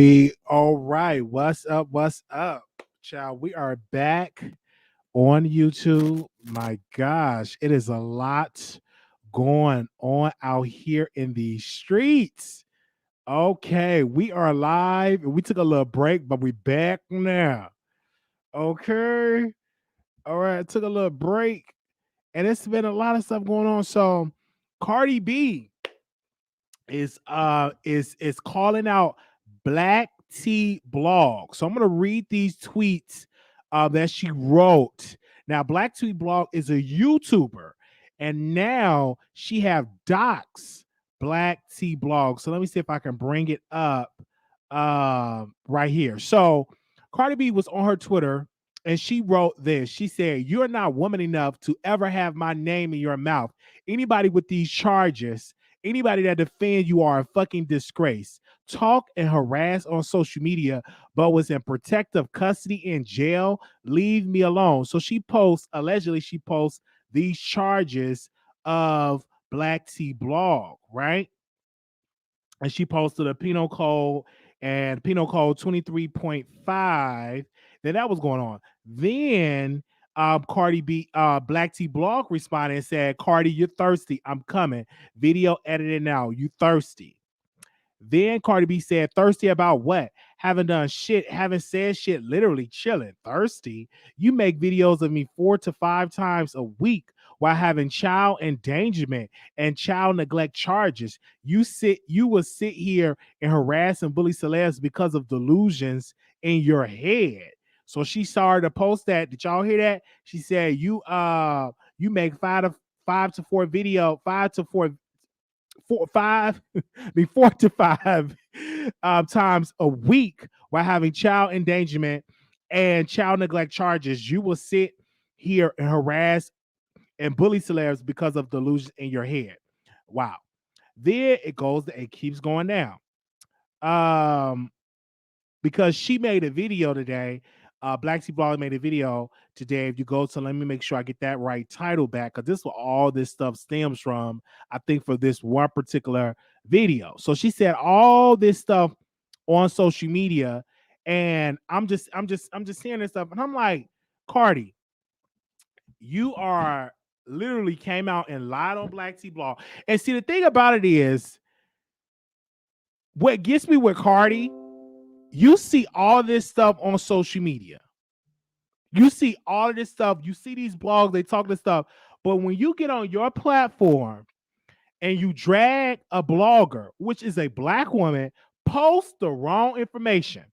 We all right. What's up? What's up, child? We are back on YouTube. My gosh, it is a lot going on out here in these streets. Okay, we are live. We took a little break, but we back now. Okay. All right, took a little break, and it's been a lot of stuff going on. So Cardi B is calling out Black T blog. So I'm gonna read these tweets that she wrote. Now, Black T blog is a YouTuber, and now she have docs Black T blog. So let me see if I can bring it up right here. So Cardi B was on her Twitter and she wrote this. She said, "You're not woman enough to ever have my name in your mouth. Anybody with these charges, anybody that defends you are a fucking disgrace. Talk and harass on social media, but was in protective custody in jail. Leave me alone." So allegedly, she posts these charges of Black T blog, right? And she posted a penal code and penal code 23.5. Then that was going on. Then Cardi B, Black T blog responded and said, "Cardi, you're thirsty. I'm coming. Video edited now. You thirsty." Then Cardi B said, "Thirsty about what? Haven't done shit, haven't said shit, literally chilling. Thirsty? You make videos of me 4 to 5 times a week while having child endangerment and child neglect charges. You will sit here and harass and bully celebs because of delusions in your head." So she started to post that. Did y'all hear that? She said, you make five to four four five be 4 to 5 times a week while having child endangerment and child neglect charges. You will sit here and harass and bully celebs because of delusions in your head. Wow. There it goes. It keeps going down. Because she made a video today. Black Sea Blog made a video today. If you go to, let me make sure I get that right title back, because this is where all this stuff stems from. I think for this one particular video. So she said all this stuff on social media, and I'm just seeing this stuff, and I'm like, Cardi, you are literally came out and lied on Black Sea Blog. And see, the thing about it is, what gets me with Cardi, you see all this stuff on social media. You see all of this stuff. You see these blogs, they talk this stuff. But when you get on your platform and you drag a blogger, which is a black woman, post the wrong information.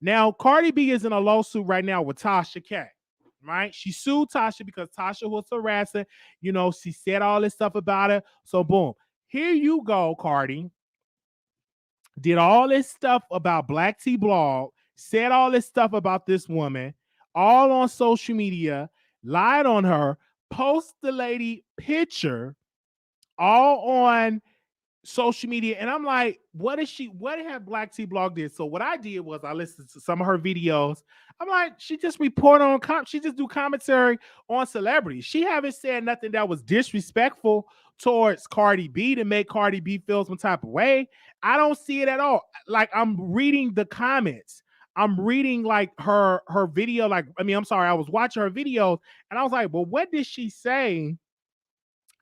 Now, Cardi B is in a lawsuit right now with Tasha K. Right? She sued Tasha because Tasha was harassing. She said all this stuff about her. So, boom. Here you go, Cardi. Did all this stuff about Black T blog, said all this stuff about this woman, all on social media, lied on her, post the lady picture, all on social media. And I'm like, what have Black T blog did? So what I did was I listened to some of her videos. I'm like, she just report on she just do commentary on celebrities. She haven't said nothing that was disrespectful towards Cardi B to make Cardi B feel some type of way. I don't see it at all. Like, I'm reading the comments. I'm reading like her video. I'm sorry, I was watching her videos and I was like, well, what did she say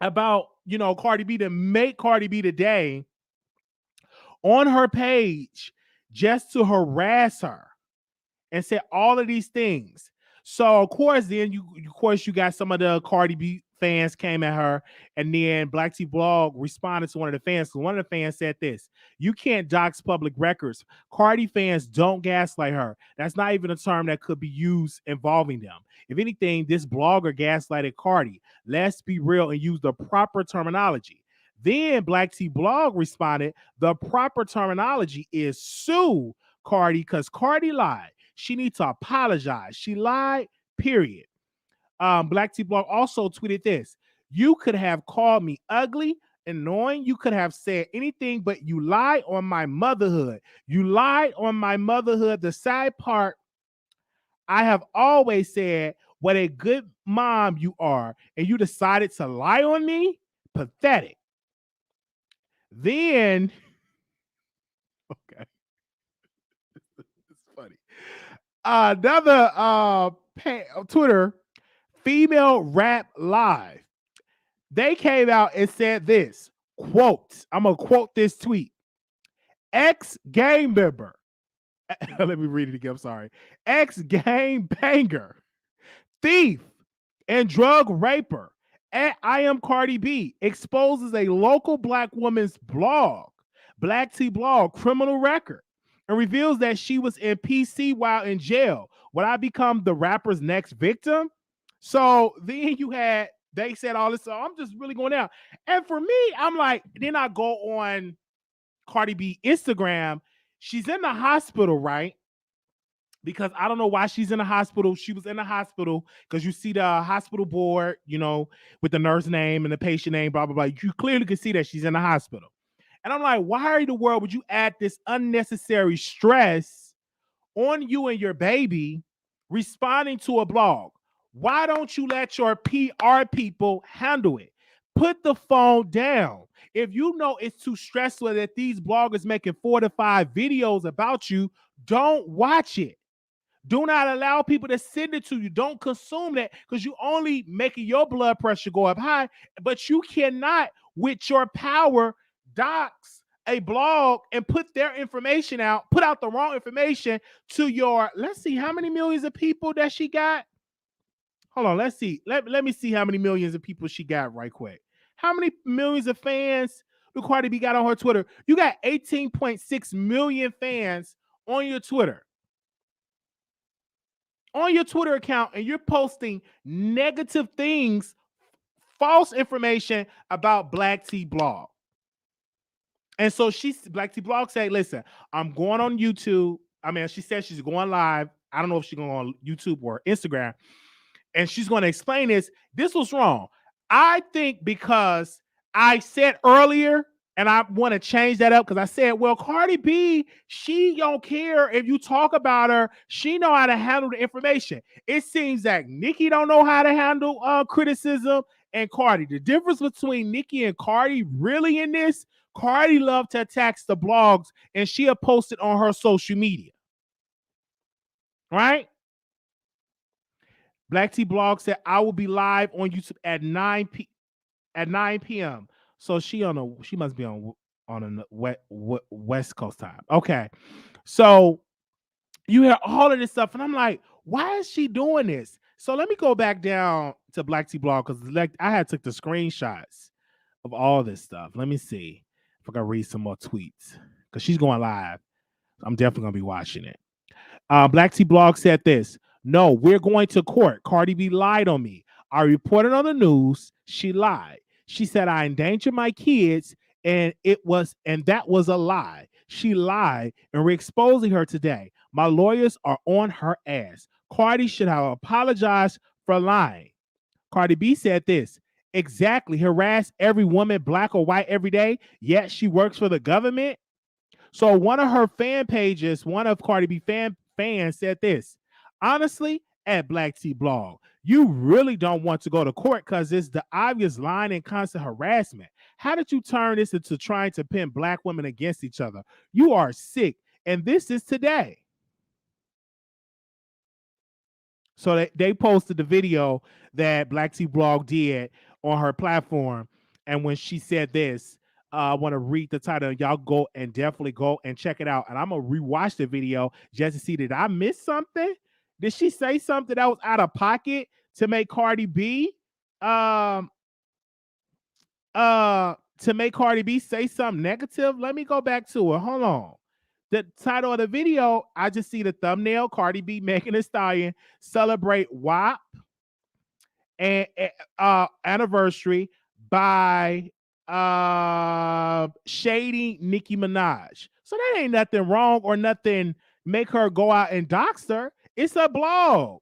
about Cardi B to make Cardi B today on her page just to harass her and say all of these things? So of course, then you got some of the Cardi B fans came at her, and then Black T Blog responded to one of the fans. So one of the fans said this: "You can't dox public records. Cardi fans don't gaslight her. That's not even a term that could be used involving them. If anything, this blogger gaslighted Cardi. Let's be real and use the proper terminology." Then Black T Blog responded, "The proper terminology is sue Cardi because Cardi lied. She needs to apologize. She lied, period." Black T Blog also tweeted this: "You could have called me ugly, annoying. You could have said anything, but you lied on my motherhood. You lied on my motherhood. The sad part, I have always said what a good mom you are, and you decided to lie on me? Pathetic." Then, okay. Another Twitter, female rap live. They came out and said this quote. I'm gonna quote this tweet. Ex gang member. Let me read it again. I'm sorry. Ex gang banger, thief, and drug raper at I Am Cardi B exposes a local black woman's blog, Black T blog, criminal record, and reveals that she was in PC while in jail. Would I become the rapper's next victim? So then they said all this. So I'm just really going out. And for me, I'm like, then I go on Cardi B Instagram. She's in the hospital, right? Because I don't know why she's in the hospital. She was in the hospital because you see the hospital board, with the nurse name and the patient name, blah, blah, blah. You clearly can see that she's in the hospital. And I'm like, why in the world would you add this unnecessary stress on you and your baby responding to a blog? Why don't you let your PR people handle it? Put the phone down. If you know it's too stressful that these bloggers making 4 to 5 videos about you, don't watch it. Do not allow people to send it to you. Don't consume that because you only making your blood pressure go up high. But you cannot, with your power, dox a blog and put their information out, put out the wrong information to your, let's see how many millions of people that she got. Hold on, let's see. Let me see how many millions of people she got right quick. How many millions of fans do Cardi B got on her Twitter? You got 18.6 million fans on your Twitter. On your Twitter account, and you're posting negative things, false information about Black T Blog. And so Black T Blog said, listen, I'm going on YouTube. I mean, she said she's going live. I don't know if she's going on YouTube or Instagram. And she's going to explain this. This was wrong. I think because I said earlier, and I want to change that up because I said, well, Cardi B, she don't care if you talk about her. She know how to handle the information. It seems that Nicki don't know how to handle criticism, and Cardi. The difference between Nicki and Cardi really in this, Cardi loved to attack the blogs, and she'll post it on her social media. Right? Black T Blog said, I will be live on YouTube at 9 p.m. So she must be on a West Coast time. Okay. So you hear all of this stuff, and I'm like, why is she doing this? So let me go back down to Black T Blog because I had took the screenshots of all this stuff. Let me see if I can read some more tweets because she's going live. I'm definitely going to be watching it. Black T Blog said this. No, we're going to court. Cardi B lied on me. I reported on the news. She lied. She said I endangered my kids, and that was a lie. She lied, and we're exposing her today. My lawyers are on her ass. Cardi should have apologized for lying. Cardi B said this. Exactly. Harass every woman, black or white, every day, yet she works for the government. So one of her fan pages, one of Cardi B fans said this. Honestly, at Black T Blog, you really don't want to go to court because it's the obvious lying and constant harassment. How did you turn this into trying to pin black women against each other? You are sick, and this is today. So they posted the video that Black T Blog did on her platform, and when she said this, I want to read the title. Y'all go and definitely go and check it out. And I'm gonna rewatch the video just to see, did I miss something? Did she say something that was out of pocket to make Cardi B to make Cardi B say something negative? Let me go back to it. Hold on. The title of the video, I just see the thumbnail, Cardi B Megan Thee Stallion celebrate WAP and anniversary by shading Nicki Minaj. So that ain't nothing wrong or nothing make her go out and dox her. It's a blog.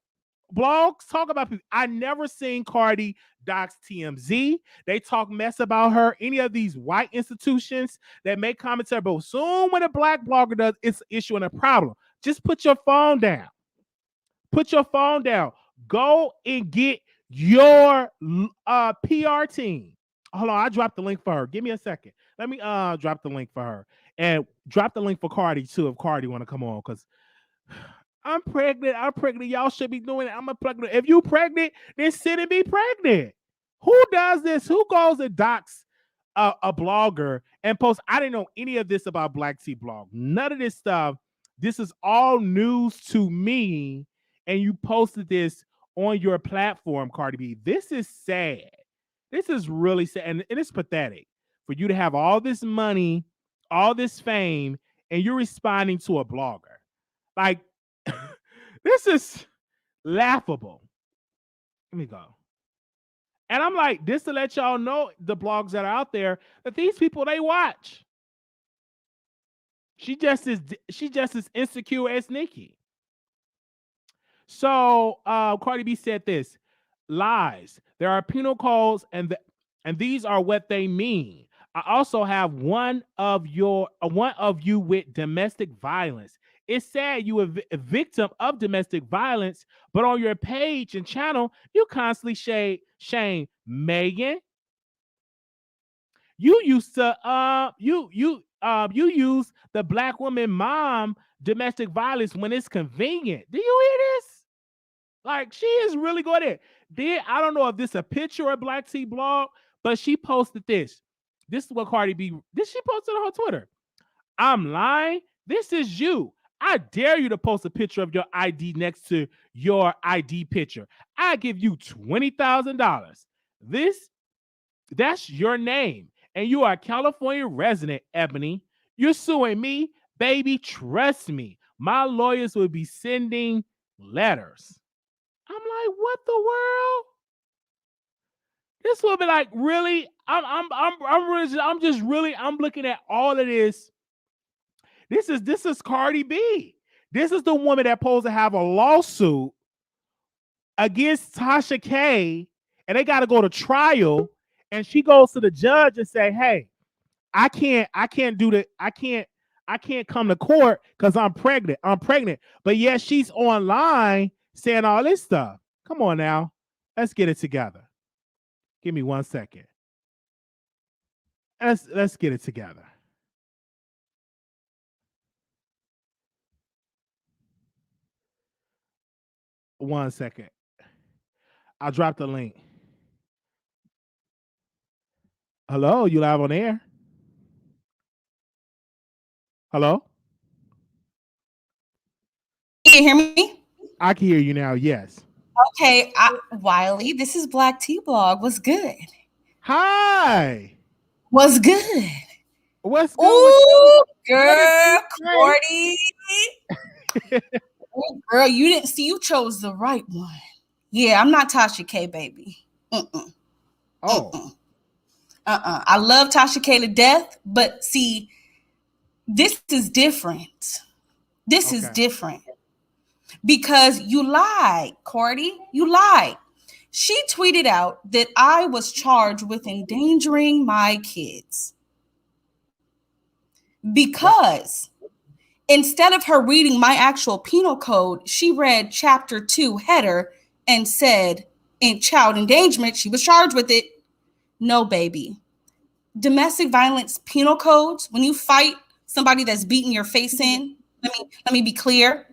Blogs talk about people. I never seen Cardi dox TMZ. They talk mess about her. Any of these white institutions that make commentary, but soon when a black blogger does, it's issuing a problem. Just put your phone down. Put your phone down. Go and get your PR team. Hold on, I dropped the link for her. Give me a second. Let me drop the link for her. And drop the link for Cardi too if Cardi want to come on, because I'm pregnant. I'm pregnant. Y'all should be doing it. I'm a pregnant. If you pregnant, then sit and be pregnant. Who does this? Who goes and docs a blogger and posts? I didn't know any of this about Black Tea Blog. None of this stuff. This is all news to me. And you posted this on your platform, Cardi B. This is sad. This is really sad. And it's pathetic for you to have all this money, all this fame, and you're responding to a blogger. Like, this is laughable. Let me go. And I'm like, this to let y'all know, the blogs that are out there, that these people, they watch. She just as insecure as Nicki. So Cardi B said this: lies. There are penal codes, and these are what they mean. I also have one of you with domestic violence. It's sad you are a victim of domestic violence, but on your page and channel, you constantly shame Megan. You used to you use the Black woman mom domestic violence when it's convenient. Do you hear this? Like, she is really good at it. I don't know if this is a picture of Black Tea Blog, but she posted this. This is what Cardi B, she posted on her Twitter. I'm lying. This is you. I dare you to post a picture of your ID next to your ID picture. I give you $20,000. That's your name. And you are a California resident, Ebony. You're suing me, baby. Trust me. My lawyers will be sending letters. I'm like, what the world? This will be like, really? I'm looking at all of this. This is Cardi B. This is the woman that supposed to have a lawsuit against Tasha K, and they got to go to trial. And she goes to the judge and say, "Hey, I can't do that. I can't come to court because I'm pregnant. But yet she's online saying all this stuff. Come on now. Let's get it together. Give me 1 second. Let's get it together. One second. I'll drop the link. Hello, you live on air? Hello? You can hear me? I can hear you now, yes. Okay, Wiley, this is Black Tea Blog. What's good? Hi. What's good? What's good? Ooh, girl, Cordy. Oh, girl, you didn't see, you chose the right one. Yeah, I'm not Tasha K, baby. Oh. I love Tasha K to death, but see, this is different. This is different. Because you lied, Cordy. You lied. She tweeted out that I was charged with endangering my kids. Because instead of her reading my actual penal code, she read chapter 2 header and said in child endangerment, she was charged with it. No, baby. Domestic violence penal codes, when you fight somebody that's beating your face in, let me be clear.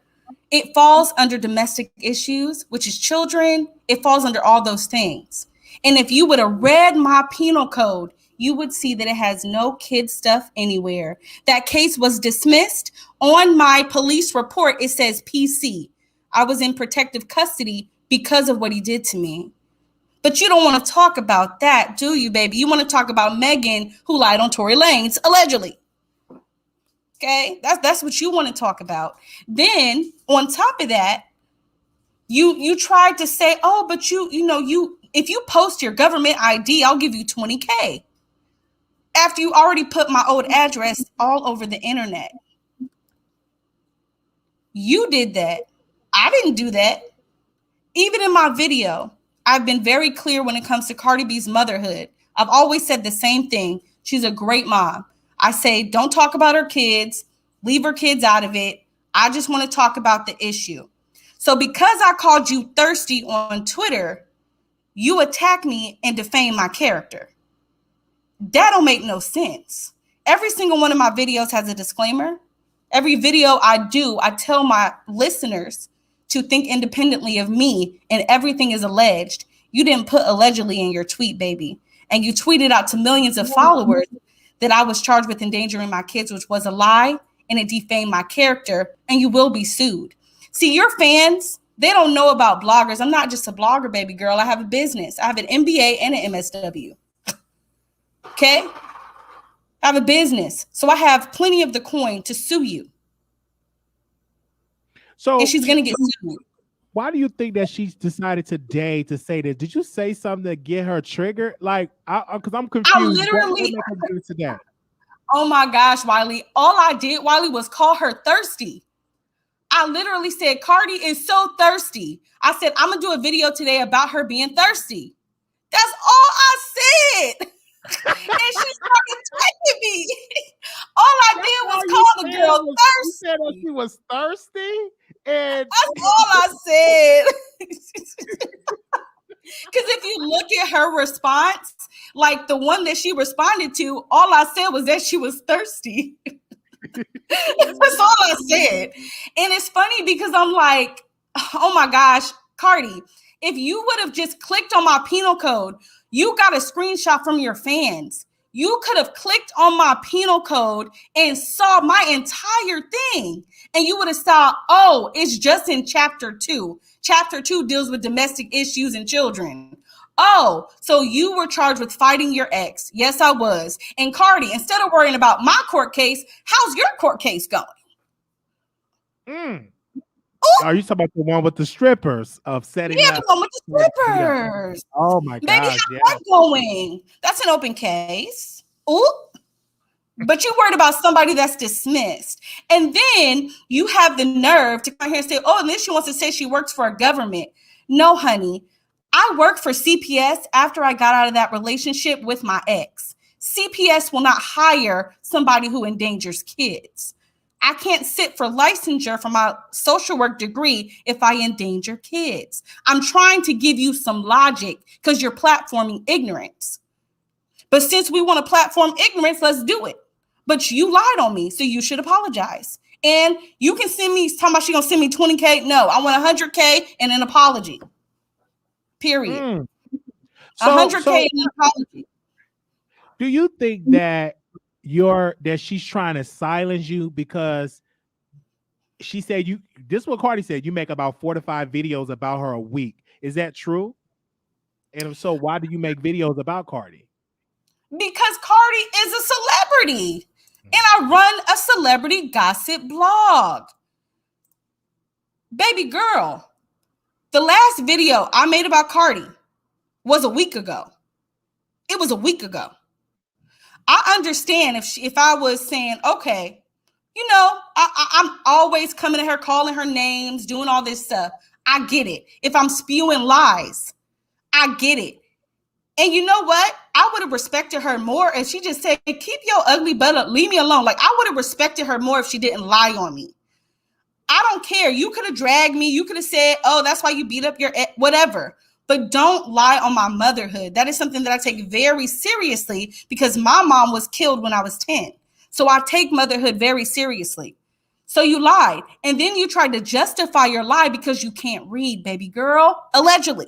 It falls under domestic issues, which is children. It falls under all those things. And if you would have read my penal code, you would see that it has no kid stuff anywhere. That case was dismissed. On my police report, it says PC. I was in protective custody because of what he did to me. But you don't want to talk about that, do you, baby? You want to talk about Megan, who lied on Tory Lanez, allegedly. Okay, that's what you want to talk about. Then on top of that, you tried to say, oh, but you if you post your government ID, I'll give you $20K. After you already put my old address all over the internet. You did that. I didn't do that. Even in my video, I've been very clear when it comes to Cardi B's motherhood. I've always said the same thing. She's a great mom. I say, don't talk about her kids, leave her kids out of it. I just want to talk about the issue. So because I called you thirsty on Twitter, you attack me and defame my character. That don't make no sense. Every single one of my videos has a disclaimer. Every video I do, I tell my listeners to think independently of me, and everything is alleged. You didn't put allegedly in your tweet, baby. And you tweeted out to millions of followers that I was charged with endangering my kids, which was a lie, and it defamed my character, and you will be sued. See, your fans, they don't know about bloggers. I'm not just a blogger, baby girl. I have a business. I have an MBA and an MSW. Okay? I have a business. So I have plenty of the coin to sue you. So and she's going to get sued. Why do you think that she's decided today to say that? Did you say something to get her triggered? Like, because I'm confused. I literally, today. Oh my gosh, Wiley. All I did, Wiley, was call her thirsty. I literally said, Cardi is so thirsty. I said, I'm going to do a video today about her being thirsty. That's all I said. And she started attacking me. All I did was call the girl thirsty. You said that she was thirsty? And that's all I said. Because if you look at her response, like the one that she responded to, all I said was that she was thirsty. That's all I said. And it's funny because I'm like, oh my gosh, Cardi, if you would have just clicked on my penal code, you got a screenshot from your fans. You could have clicked on my penal code and saw my entire thing. And you would have saw, oh, it's just in chapter 2. Chapter 2 deals with domestic issues and children. Oh, so you were charged with fighting your ex. Yes, I was. And Cardi, instead of worrying about my court case, how's your court case going? Are you talking about the one with the strippers of setting up? Yeah, the one with the strippers. Oh my God. Baby, how's that going? That's an open case. Ooh. But you worried about somebody that's dismissed. And then you have the nerve to come here and say, oh, and then she wants to say she works for a government. No, honey. I worked for CPS after I got out of that relationship with my ex. CPS will not hire somebody who endangers kids. I can't sit for licensure for my social work degree if I endanger kids. I'm trying to give you some logic because you're platforming ignorance. But since we want to platform ignorance, let's do it. But you lied on me, so you should apologize. And you can send me, talking about she gonna send me 20K. No, I want 100K and an apology. Period. 100K and an apology. Do you think that she's trying to silence you because she said this is what Cardi said, you make about 4 to 5 videos about her a week. Is that true? And if so, why do you make videos about Cardi? Because Cardi is a celebrity and I run a celebrity gossip blog. Baby girl, the last video I made about Cardi was a week ago. It was a week ago. I understand if I was saying, okay, I'm always coming at her, calling her names, doing all this stuff. I get it. If I'm spewing lies, I get it. And you know what? I would have respected her more if she just said, keep your ugly butt up, leave me alone. Like, I would have respected her more if she didn't lie on me. I don't care. You could have dragged me. You could have said, oh, that's why you beat up your whatever. But don't lie on my motherhood. That is something that I take very seriously because my mom was killed when I was 10. So I take motherhood very seriously. So you lied. And then you tried to justify your lie because you can't read, baby girl, allegedly.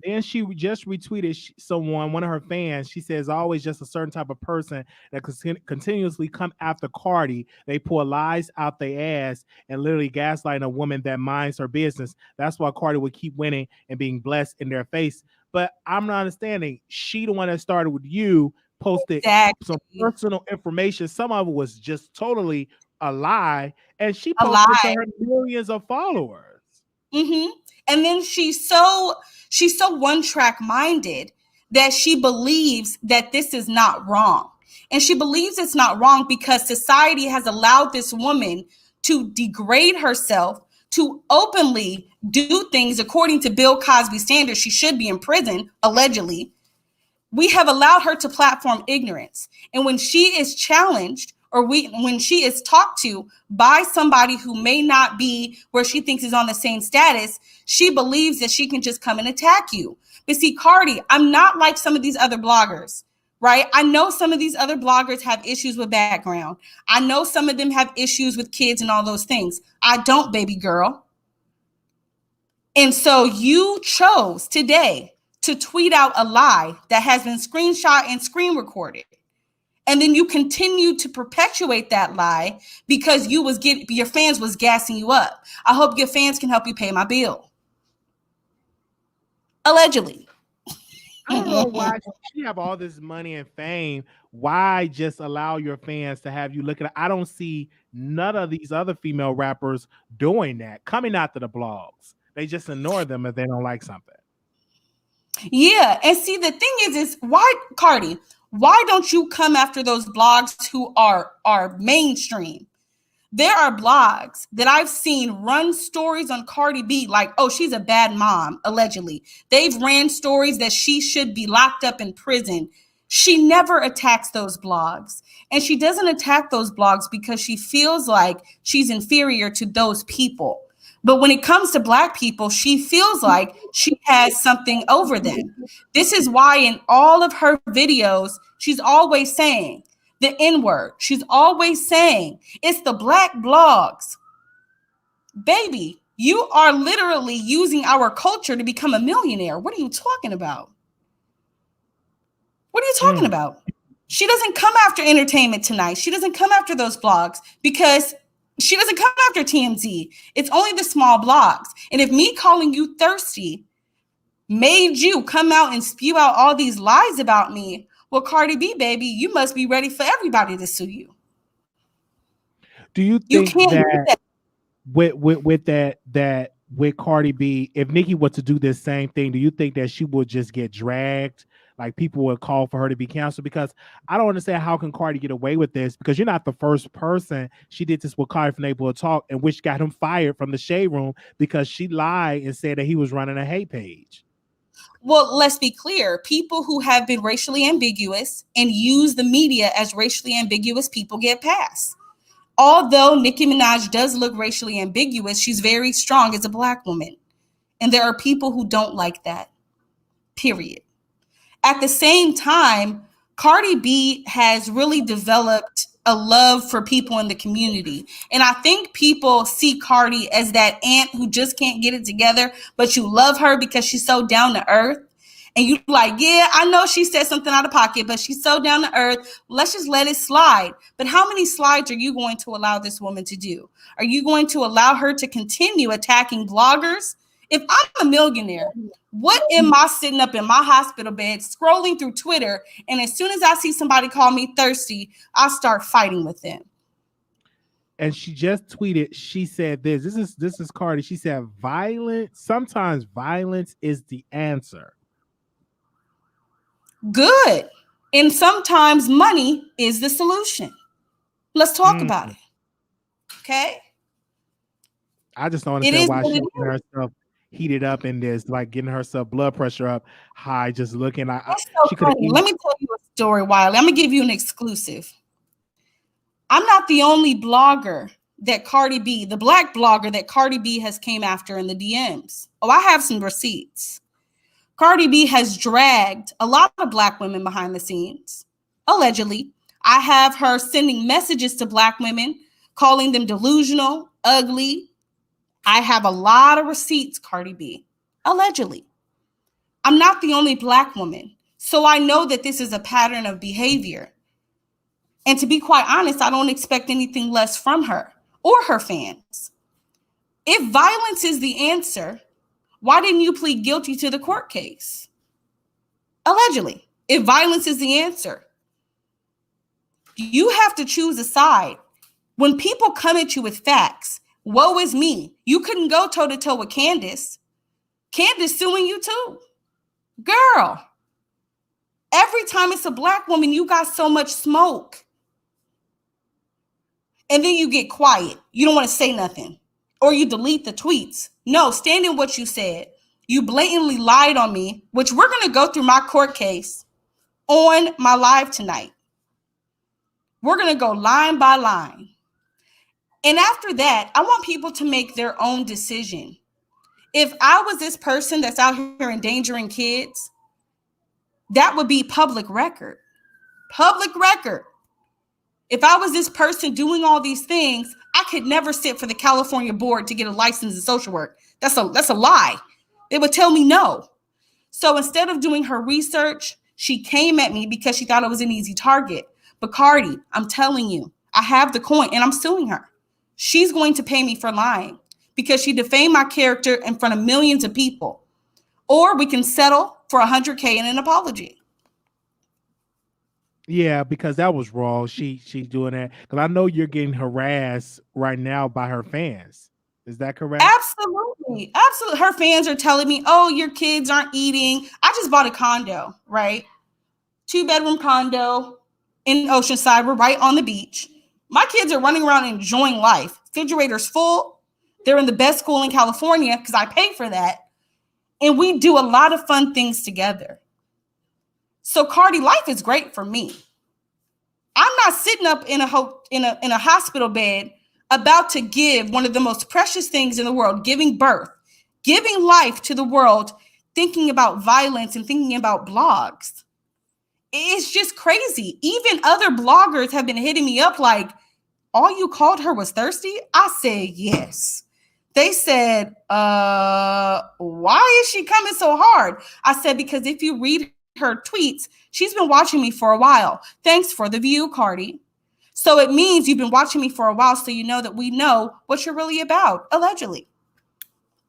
Then she just retweeted one of her fans. She says, always just a certain type of person that continuously come after Cardi. They pour lies out their ass and literally gaslighting a woman that minds her business. That's why Cardi would keep winning and being blessed in their face. But I'm not understanding. She the one that started with you, posted some personal information. Some of it was just totally a lie. And she posted to her millions of followers. And then she's so one-track minded that she believes that this is not wrong. And she believes it's not wrong because society has allowed this woman to degrade herself, to openly do things according to Bill Cosby standards. She should be in prison, allegedly. We have allowed her to platform ignorance. And when she is challenged, or when she is talked to by somebody who may not be where she thinks is on the same status, she believes that she can just come and attack you. But see, Cardi, I'm not like some of these other bloggers right? I know some of these other bloggers have issues with background. I know some of them have issues with kids and all those things. I don't, baby girl. And so you chose today to tweet out a lie that has been screenshot and screen recorded. And then you continue to perpetuate that lie because your fans was gassing you up. I hope your fans can help you pay my bill. Allegedly. I don't know why you have all this money and fame. Why just allow your fans to have you look at it? I don't see none of these other female rappers doing that, coming after the blogs. They just ignore them if they don't like something. Yeah. And see, the thing is why, Cardi, why don't you come after those blogs who are mainstream? There are blogs that I've seen run stories on Cardi B like, oh, she's a bad mom, allegedly. They've ran stories that she should be locked up in prison. She never attacks those blogs. And she doesn't attack those blogs because she feels like she's inferior to those people. But when it comes to Black people, she feels like she has something over them. This is why in all of her videos, she's always saying the N-word. She's always saying it's the Black blogs. Baby, you are literally using our culture to become a millionaire. What are you talking about? What are you talking about? She doesn't come after Entertainment Tonight. She doesn't come after those blogs because she doesn't come after TMZ. It's only the small blogs. And if me calling you thirsty made you come out and spew out all these lies about me, well, Cardi B, baby, you must be ready for everybody to sue you. Do you think that with Cardi B, if Nicki were to do this same thing, do you think that she would just get dragged? Like people would call for her to be canceled? Because I don't understand how can Cardi get away with this, because you're not the first person. She did this with Cardi from Able to Talk, and which got him fired from the Shade Room because she lied and said that he was running a hate page. Well, let's be clear. People who have been racially ambiguous and use the media as racially ambiguous people get passed. Although Nicki Minaj does look racially ambiguous, she's very strong as a Black woman. And there are people who don't like that, period. At the same time, Cardi B has really developed a love for people in the community. And I think people see Cardi as that aunt who just can't get it together, but you love her because she's so down to earth. And you like, yeah, I know she said something out of pocket, but she's so down to earth. Let's just let it slide. But how many slides are you going to allow this woman to do? Are you going to allow her to continue attacking bloggers? If I'm a millionaire, what am I sitting up in my hospital bed scrolling through Twitter, and as soon as I see somebody call me thirsty, I start fighting with them? And she just tweeted, she said this is Cardi. She said, sometimes violence is the answer. Good. And sometimes money is the solution. Let's talk about it. Okay? I just don't understand why she's getting herself heated up in this, like getting herself blood pressure up high, just looking. Let me tell you a story, Wiley. I'm going to give you an exclusive. I'm not the only blogger that Cardi B, the Black blogger that Cardi B has came after in the DMs. Oh, I have some receipts. Cardi B has dragged a lot of Black women behind the scenes, allegedly. I have her sending messages to Black women, calling them delusional, ugly. I have a lot of receipts, Cardi B, allegedly. I'm not the only Black woman, so I know that this is a pattern of behavior. And to be quite honest, I don't expect anything less from her or her fans. If violence is the answer, why didn't you plead guilty to the court case? Allegedly, if violence is the answer, you have to choose a side. When people come at you with facts, woe is me. You couldn't go toe-to-toe with Candace. Candace suing you too. Girl, every time it's a Black woman, you got so much smoke. And then you get quiet. You don't want to say nothing. Or you delete the tweets. No, stand in what you said. You blatantly lied on me, which we're going to go through my court case on my live tonight. We're going to go line by line. And after that, I want people to make their own decision. If I was this person that's out here endangering kids, that would be public record. Public record. If I was this person doing all these things, I could never sit for the California board to get a license in social work. That's a lie. They would tell me no. So instead of doing her research, she came at me because she thought it was an easy target. But Cardi, I'm telling you, I have the coin and I'm suing her. She's going to pay me for lying because she defamed my character in front of millions of people. Or we can settle for $100K and an apology. Yeah, because that was wrong. She's doing that because I know you're getting harassed right now by her fans. Is that correct? Absolutely. Absolutely. Her fans are telling me, oh, your kids aren't eating. I just bought a condo, right? 2-bedroom condo in Oceanside. We're right on the beach. My kids are running around enjoying life. Refrigerator's full. They're in the best school in California because I pay for that. And we do a lot of fun things together. So Cardi, life is great for me. I'm not sitting up in a hospital bed about to give one of the most precious things in the world, giving birth, giving life to the world, thinking about violence and thinking about blogs. It's just crazy. Even other bloggers have been hitting me up like, all you called her was thirsty? I said, yes. They said, why is she coming so hard? I said, because if you read her tweets, she's been watching me for a while. Thanks for the view, Cardi. So it means you've been watching me for a while, so you know that we know what you're really about, allegedly.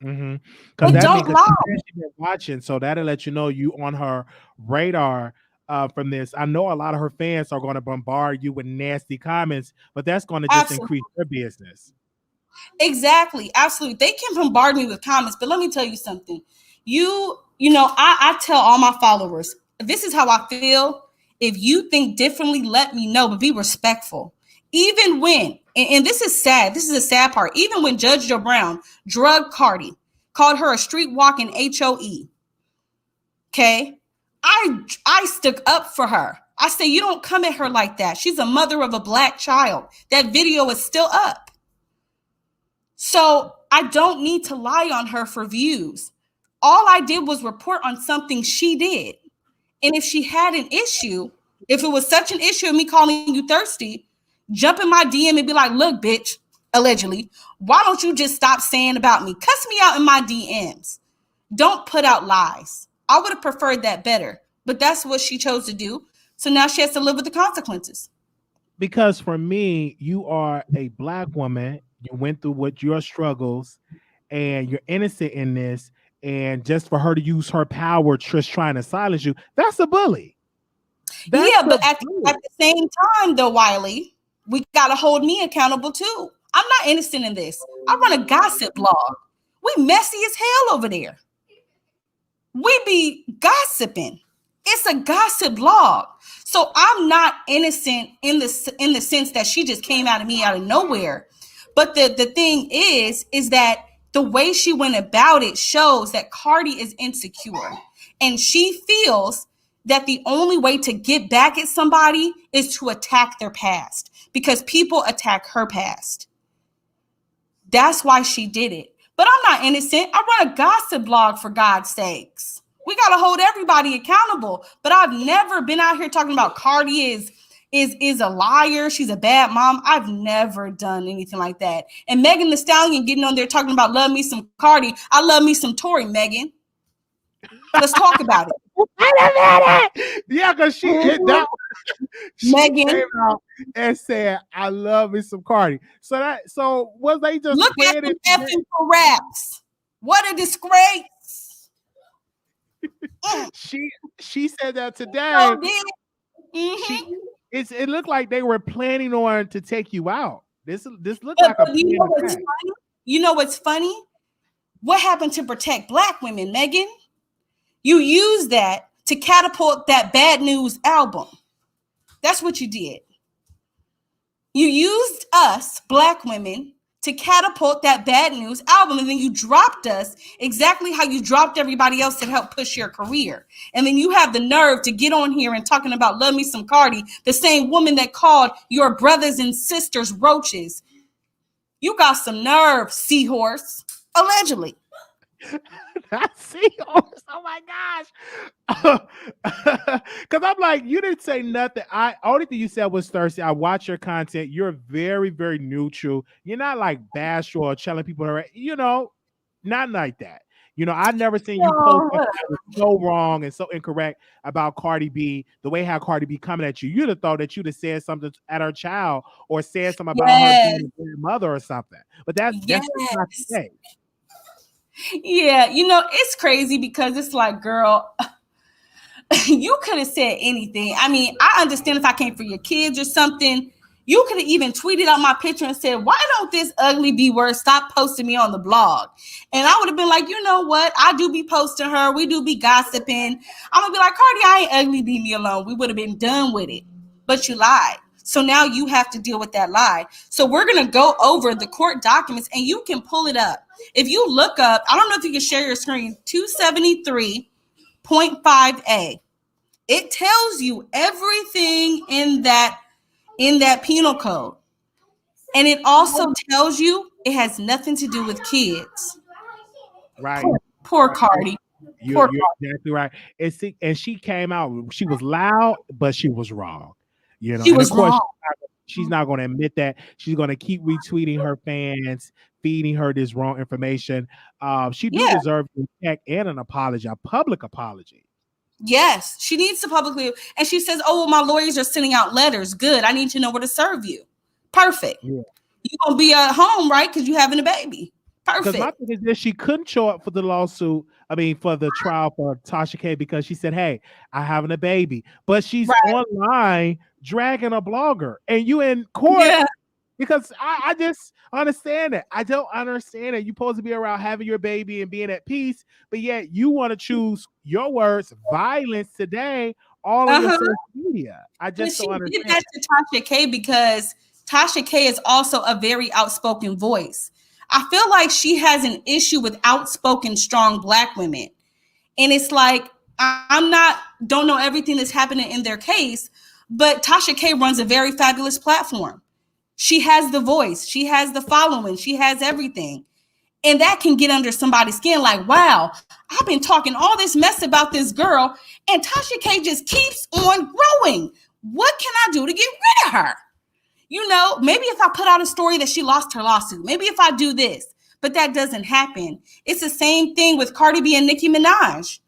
Mm-hmm. But don't lie. Watching, so that'll let you know you on her radar from this. I know a lot of her fans are going to bombard you with nasty comments, but that's going to just increase their business. Exactly. Absolutely. They can bombard me with comments, but let me tell you something. You know, I tell all my followers, this is how I feel. If you think differently, let me know, but be respectful. Even when, and this is sad, this is a sad part, even when Judge Joe Brown drugged Cardi, called her a street walking HOE, okay, I stuck up for her. I say, you don't come at her like that. She's a mother of a Black child. That video is still up. So I don't need to lie on her for views. All I did was report on something she did. And if she had an issue, if it was such an issue of me calling you thirsty, jump in my DM and be like, look, bitch, allegedly, why don't you just stop saying about me? Cuss me out in my DMs. Don't put out lies. I would have preferred that better, but that's what she chose to do. So now she has to live with the consequences. Because for me, you are a Black woman. You went through what your struggles and you're innocent in this. And just for her to use her power, just trying to silence you, that's a bully. But at the same time, though, Wiley, we got to hold me accountable, too. I'm not innocent in this. I run a gossip blog. We messy as hell over there. We be gossiping. It's a gossip blog. So I'm not innocent in the sense that she just came out of me out of nowhere. But the thing is that the way she went about it shows that Cardi is insecure. And she feels that the only way to get back at somebody is to attack their past because people attack her past. That's why she did it. But I'm not innocent. I run a gossip blog, for God's sakes. We got to hold everybody accountable. But I've never been out here talking about Cardi is a liar. She's a bad mom. I've never done anything like that. And Megan Thee Stallion getting on there talking about love me some Cardi. I love me some Tory, Megan. Let's talk about it. Wait a minute. Yeah, because she hit that. Megan came out and said, "I love me some Cardi." So was they just look at them effing for raps? What a disgrace! She said that today. So mm-hmm. It looked like they were planning on to take you out. This looked like a. You know what's funny? You know what's funny? What happened to protect Black women, Megan? You used that to catapult that Bad News album. That's what you did. You used us, Black women, to catapult that Bad News album, and then you dropped us exactly how you dropped everybody else that helped push your career. And then you have the nerve to get on here and talking about love me some Cardi, the same woman that called your brothers and sisters roaches. You got some nerve, seahorse, allegedly. See, oh my gosh. Because I'm like, you didn't say nothing. I only thing you said was thirsty. I watch your content. You're very, very neutral. You're not like bashful or telling people, not like that. I never seen you post something that was so wrong and so incorrect about Cardi B, the way how Cardi B coming at you. You'd have thought that you'd have said something at her child or said something about her Yes. being a mother or something. But that's Yes. not the case. Yeah, it's crazy because it's like, girl, you could have said anything. I mean, I understand if I came for your kids or something. You could have even tweeted out my picture and said, why don't this ugly B word stop posting me on the blog? And I would have been like, you know what? I do be posting her. We do be gossiping. I'm going to be like, Cardi, I ain't ugly, leave me alone. We would have been done with it. But you lied. So now you have to deal with that lie. So we're going to go over the court documents and you can pull it up. If you look up, I don't know if you can share your screen, 273.5A. It tells you everything in that penal code. And it also tells you it has nothing to do with kids. Right. Poor Cardi. You're exactly right. And she came out, she was loud, but she was wrong. She was wrong. She's not going to admit that. She's going to keep retweeting her fans, feeding her this wrong information. She deserve a check and an apology, a public apology. Yes, she needs to publicly. And she says, oh, well, my lawyers are sending out letters. Good. I need to know where to serve you. Perfect. Yeah. You're going to be at home, right? Because you're having a baby. Perfect. Because my thing is that she couldn't show up for the lawsuit. For the trial for Tasha K because she said, hey, I'm having a baby. But she's online dragging a blogger. And you in court. Yeah. Because I just understand it. I don't understand it. You're supposed to be around having your baby and being at peace, but yet you want to choose your words, violence today, all on your social media. I just don't understand. She did that to Tasha K because Tasha K is also a very outspoken voice. I feel like she has an issue with outspoken, strong Black women. And it's like, don't know everything that's happening in their case, but Tasha K runs a very fabulous platform. She has the voice. She has the following. She has everything. And that can get under somebody's skin like, wow, I've been talking all this mess about this girl and Tasha K just keeps on growing. What can I do to get rid of her? Maybe if I put out a story that she lost her lawsuit, maybe if I do this, but that doesn't happen. It's the same thing with Cardi B and Nicki Minaj.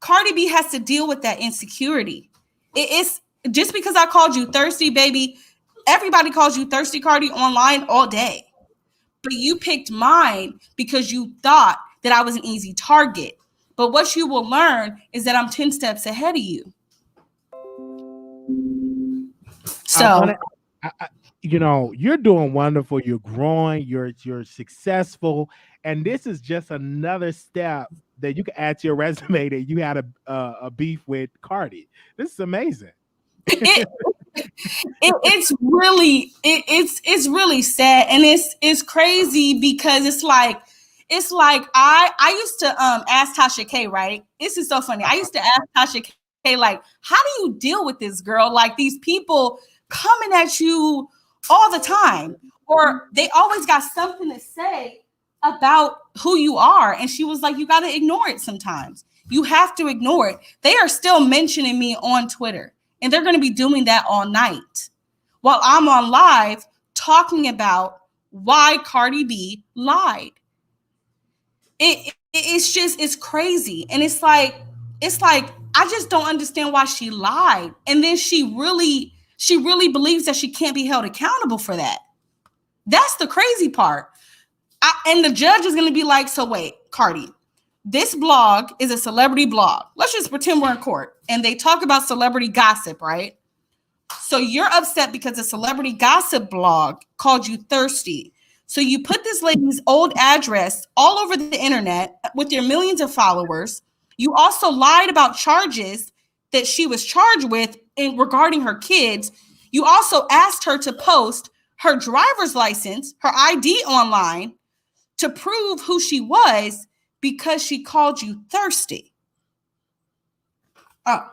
Cardi B has to deal with that insecurity. It's just because I called you thirsty, baby. Everybody calls you thirsty, Cardi, online all day. But you picked mine because you thought that I was an easy target. But what you will learn is that I'm 10 steps ahead of you. So, you're doing wonderful. You're growing. You're successful. And this is just another step that you can add to your resume that you had a beef with Cardi. This is amazing. It's really sad, and it's crazy because it's like I used to ask Tasha K, right? This is so funny. I used to ask Tasha K, like, how do you deal with this, girl? Like, these people coming at you all the time, or they always got something to say about who you are. And she was like, you got to ignore it sometimes. You have to ignore it. They are still mentioning me on Twitter. And they're going to be doing that all night while I'm on live talking about why Cardi B lied. It's crazy. And it's like, I just don't understand why she lied. And then she really believes that she can't be held accountable for that. That's the crazy part. And the judge is going to be like, so wait, Cardi, this blog is a celebrity blog. Let's just pretend we're in court and they talk about celebrity gossip, right? So you're upset because a celebrity gossip blog called you thirsty. So you put this lady's old address all over the internet with your millions of followers. You also lied about charges that she was charged with regarding her kids. You also asked her to post her driver's license, her ID online to prove who she was because she called you thirsty. Oh,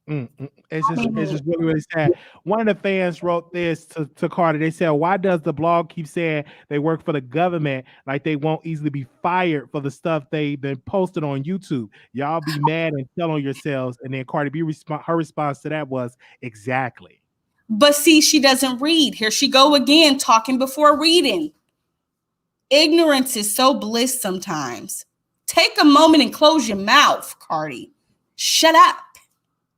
It's just really, really sad. One of the fans wrote this to Carter. They said, why does the blog keep saying they work for the government like they won't easily be fired for the stuff they've been posted on YouTube? Y'all be mad and tell on yourselves. And then Cardi B, her response to that was, exactly. But see, she doesn't read. Here she go again, talking before reading. Ignorance is so bliss sometimes. Take a moment and close your mouth, Cardi. Shut up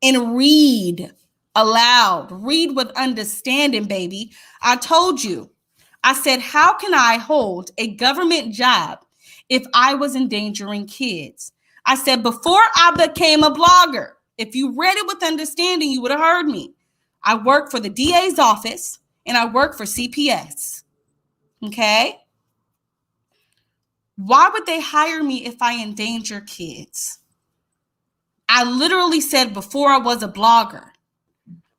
and read aloud. Read with understanding, baby. I told you. I said, how can I hold a government job if I was endangering kids? I said, before I became a blogger, if you read it with understanding, you would have heard me. I work for the DA's office and I work for CPS. Okay? Why would they hire me if I endanger kids? I literally said before I was a blogger.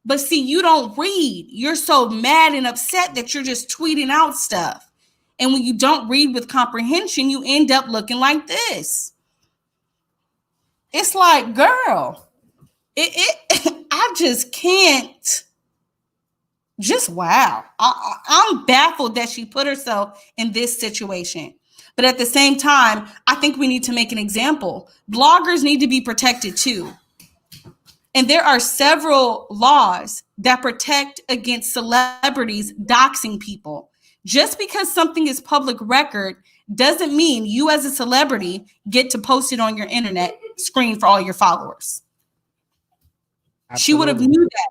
But see, you don't read. You're so mad and upset that you're just tweeting out stuff. And when you don't read with comprehension, you end up looking like this. It's like, girl, I just can't. Just wow. I'm baffled that she put herself in this situation. But at the same time, I think we need to make an example. Bloggers need to be protected too. And there are several laws that protect against celebrities doxing people. Just because something is public record doesn't mean you as a celebrity get to post it on your internet screen for all your followers. Absolutely. She would have knew that.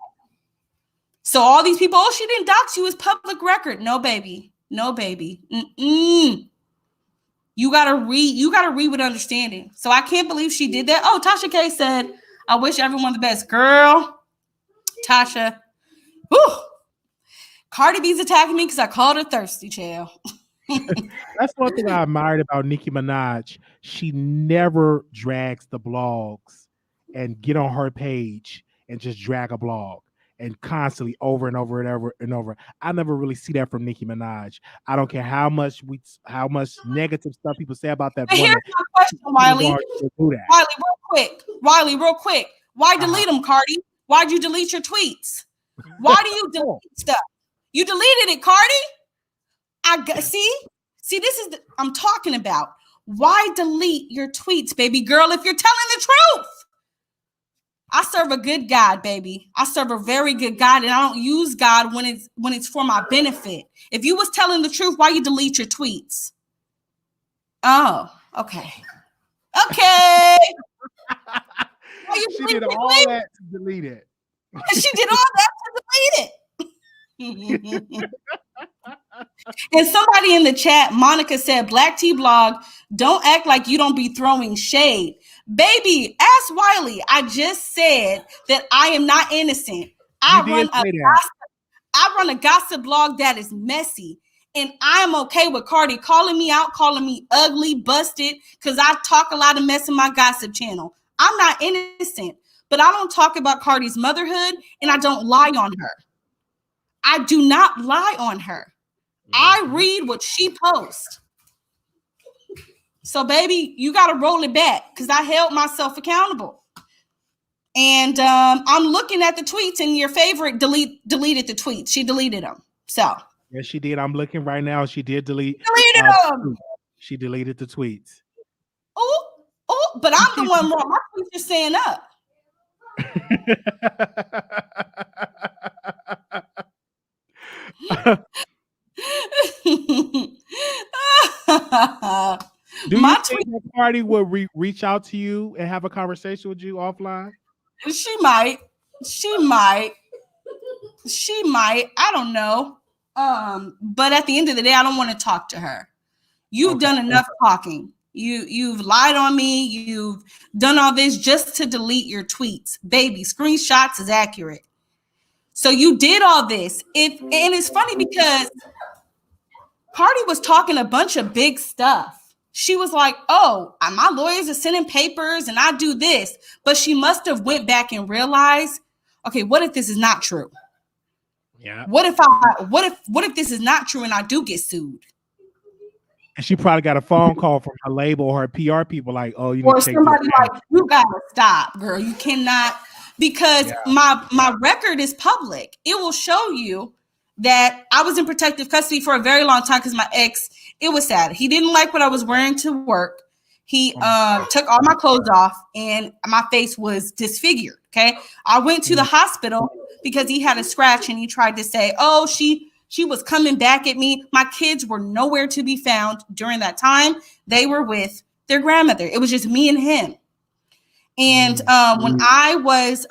So all these people, oh, she didn't dox you, it's public record. No, baby. No, baby. You gotta read with understanding. So I can't believe she did that. Oh, Tasha K said, I wish everyone the best. Girl, Tasha. Whew. Cardi B's attacking me because I called her thirsty, child. That's one thing I admired about Nicki Minaj. She never drags the blogs and get on her page and just drag a blog and constantly over and over and over and over. I never really see that from Nicki Minaj. I don't care how much negative stuff people say about that woman. Here's my question, Wiley. Wiley, real quick. Why delete them, Cardi? Why'd you delete your tweets? Why do you delete stuff? You deleted it, Cardi. See, this is I'm talking about. Why delete your tweets, baby girl, if you're telling the truth? I serve a good God, baby. I serve a very good God, and I don't use God when it's for my benefit. If you was telling the truth, why you delete your tweets? Oh, okay. Okay. She did all that to delete it. She did all that to delete it. And somebody in the chat, Monica said, Black Tea Blog, don't act like you don't be throwing shade. Baby, ask Wiley. I just said that I am not innocent. I run a gossip blog that is messy. And I'm okay with Cardi calling me out, calling me ugly, busted, because I talk a lot of mess in my gossip channel. I'm not innocent, but I don't talk about Cardi's motherhood, and I don't lie on her. I do not lie on her. I read what she posts. So, baby, you got to roll it back because I held myself accountable. And I'm looking at the tweets, and your favorite deleted the tweets. She deleted them. So. Yes, she did. I'm looking right now. She did deleted them. She deleted the tweets. Oh, but I'm the one wrong. My tweets are saying up. Do you think that Cardi will reach out to you and have a conversation with you offline? She might. I don't know. But at the end of the day, I don't want to talk to her. You've done enough talking. You've lied on me. You've done all this just to delete your tweets. Baby, screenshots is accurate. So you did all this. And it's funny because Cardi was talking a bunch of big stuff. She was like, oh, my lawyers are sending papers and I do this. But she must have went back and realized, okay, what if this is not true? Yeah. What if this is not true and I do get sued? And she probably got a phone call from her label or her PR people like, oh, you or somebody like, you gotta stop, girl. You cannot because my record is public. It will show you that I was in protective custody for a very long time because my ex, it was sad. He didn't like what I was wearing to work. He took all my clothes off and my face was disfigured. Okay. I went to the hospital because he had a scratch and he tried to say, oh, she was coming back at me. My kids were nowhere to be found during that time. They were with their grandmother. It was just me and him. And when I was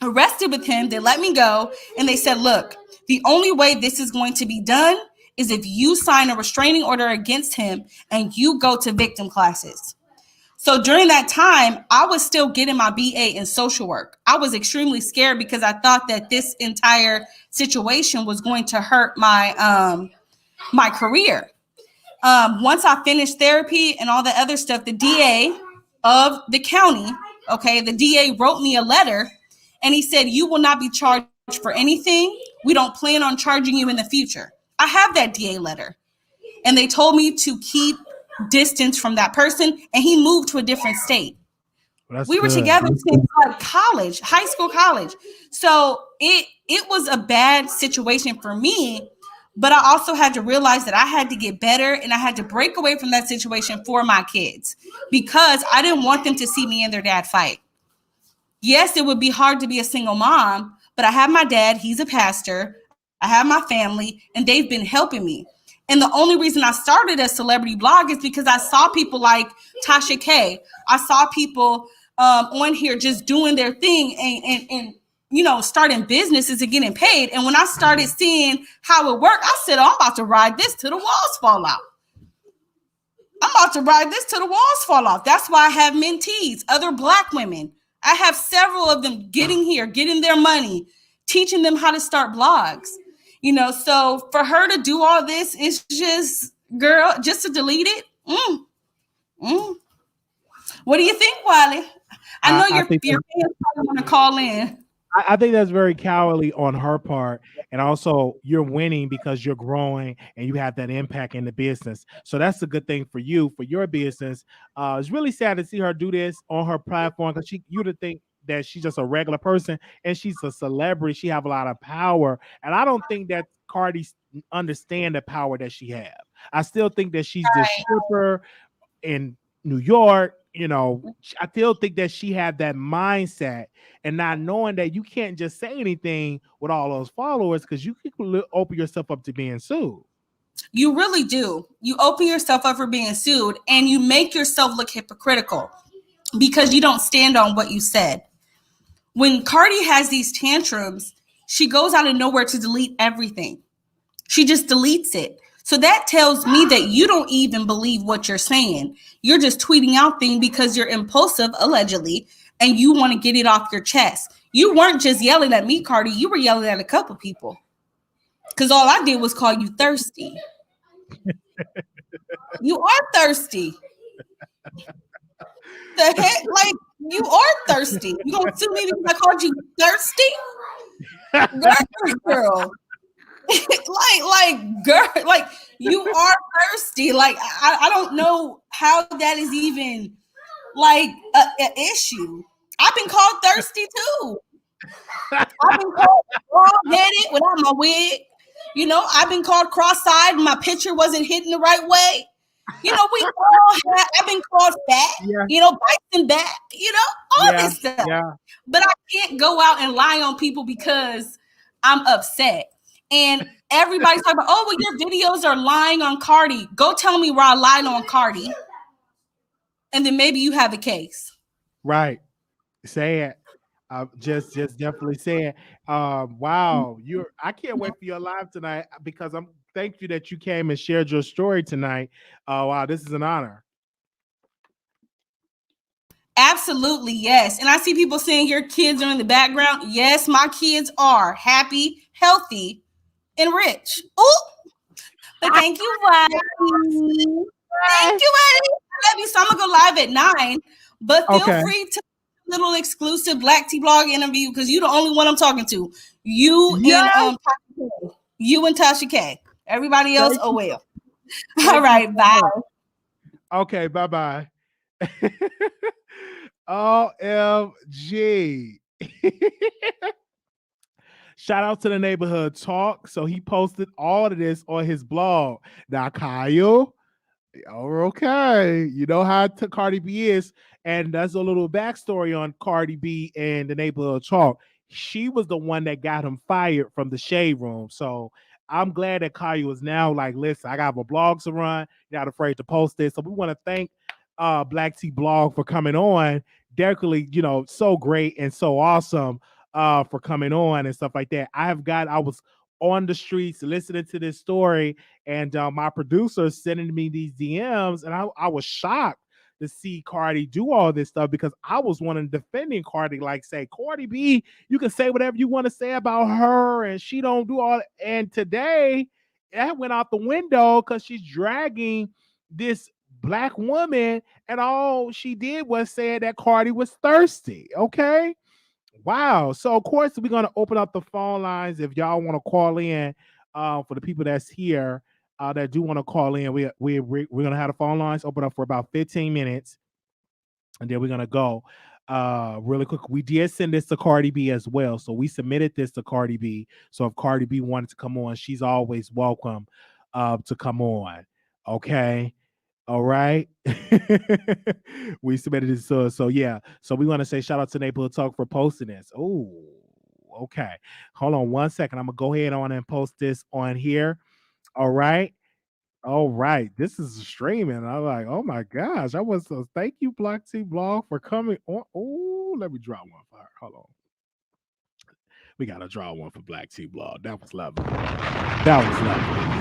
arrested with him, they let me go and they said, look, the only way this is going to be done is if you sign a restraining order against him and you go to victim classes. So during that time, I was still getting my BA in social work. I was extremely scared because I thought that this entire situation was going to hurt my my career. Once I finished therapy and all the other stuff, the DA of the county, okay, the DA wrote me a letter and he said, you will not be charged for anything. We don't plan on charging you in the future. I have that DA letter. And they told me to keep distance from that person, and he moved to a different state. We were together since like college, high school, college. So it was a bad situation for me, but I also had to realize that I had to get better and I had to break away from that situation for my kids because I didn't want them to see me and their dad fight. Yes, it would be hard to be a single mom, but I have my dad, he's a pastor. I have my family, and they've been helping me. And the only reason I started a celebrity blog is because I saw people like Tasha K. I saw people on here just doing their thing and you know, starting businesses and getting paid. And when I started seeing how it worked, I said, oh, I'm about to ride this till the walls fall out. I'm about to ride this till the walls fall off. That's why I have mentees, other Black women. I have several of them getting here, getting their money, teaching them how to start blogs. You know, so for her to do all this, it's just, girl, just to delete it. What do you think, Wiley? I know your fans probably want to call in. I think that's very cowardly on her part. And also you're winning because you're growing and you have that impact in the business. So that's a good thing for you, for your business. It's really sad to see her do this on her platform because you would think that she's just a regular person and she's a celebrity. She have a lot of power. And I don't think that Cardi understand the power that she have. I still think that she's the stripper in New York. You know, I still think that she had that mindset and not knowing that you can't just say anything with all those followers because you can open yourself up to being sued. You really do. You open yourself up for being sued and you make yourself look hypocritical because you don't stand on what you said. When Cardi has these tantrums, she goes out of nowhere to delete everything. She just deletes it. So that tells me that you don't even believe what you're saying. You're just tweeting out things because you're impulsive, allegedly, and you want to get it off your chest. You weren't just yelling at me, Cardi. You were yelling at a couple people. Because all I did was call you thirsty. You are thirsty. The heck? Like, you are thirsty. You gonna sue me because I called you thirsty? Girl. Girl, like you are thirsty. Like I don't know how that is even like an issue. I've been called thirsty too. I've been called bald-headed without my wig. You know, I've been called cross-eyed. My picture wasn't hitting the right way. You know, we all have. I've been called fat. Yeah. You know, biting back. You know, all this stuff. Yeah. But I can't go out and lie on people because I'm upset. And everybody's talking about, oh, well, your videos are lying on Cardi. Go tell me where I lied on Cardi. And then maybe you have a case. Right. Say it. Just definitely say it. Wow. I can't wait for your live tonight because thank you that you came and shared your story tonight. Wow, this is an honor. Absolutely, yes. And I see people saying your kids are in the background. Yes, my kids are happy, healthy, and rich. Ooh. But thank you, Wiley. Thank you, Wiley. I love you. So I'm gonna go live at 9. But feel free to little exclusive Black Tea Blog interview because you're the only one I'm talking to. You and Tasha K. Everybody else, oh well. All right, bye. Okay, bye-bye. OMG. Shout out to the neighborhood talk. So he posted all of this on his blog. Now, Kyle, okay, you know how Cardi B is, and that's a little backstory on Cardi B and the neighborhood talk. She was the one that got him fired from the shade room. So I'm glad that Kyle is now like, listen, I got my blogs to run. You're not afraid to post this. So we want to thank Black Tea Blog for coming on. Definitely, so great and so awesome for coming on and stuff like that. I was on the streets listening to this story, and my producer sending me these DMs, and I was shocked to see Cardi do all this stuff because I was one of defending Cardi, like say, Cardi B, you can say whatever you want to say about her, and she don't do all. And today, that went out the window because she's dragging this black woman, and all she did was say that Cardi was thirsty. Okay. Wow. So of course we're gonna open up the phone lines if y'all want to call in. For the people that's here that do want to call in, we're gonna have the phone lines open up for about 15 minutes, and then we're gonna go really quick. We did send this to Cardi B as well, so we submitted this to Cardi B. So if Cardi B wanted to come on, she's always welcome to come on. Okay. All right. We submitted this. So yeah. So we want to say shout out to Neighborhood Talk for posting this. Oh, okay. Hold on one second. I'm gonna go ahead on and post this on here. All right. All right. This is streaming. I'm like, oh my gosh. I was so thank you, Black Tea Blog, for coming on. Oh, let me draw one for her. Hold on. We gotta draw one for Black Tea Blog. That was lovely. That was lovely.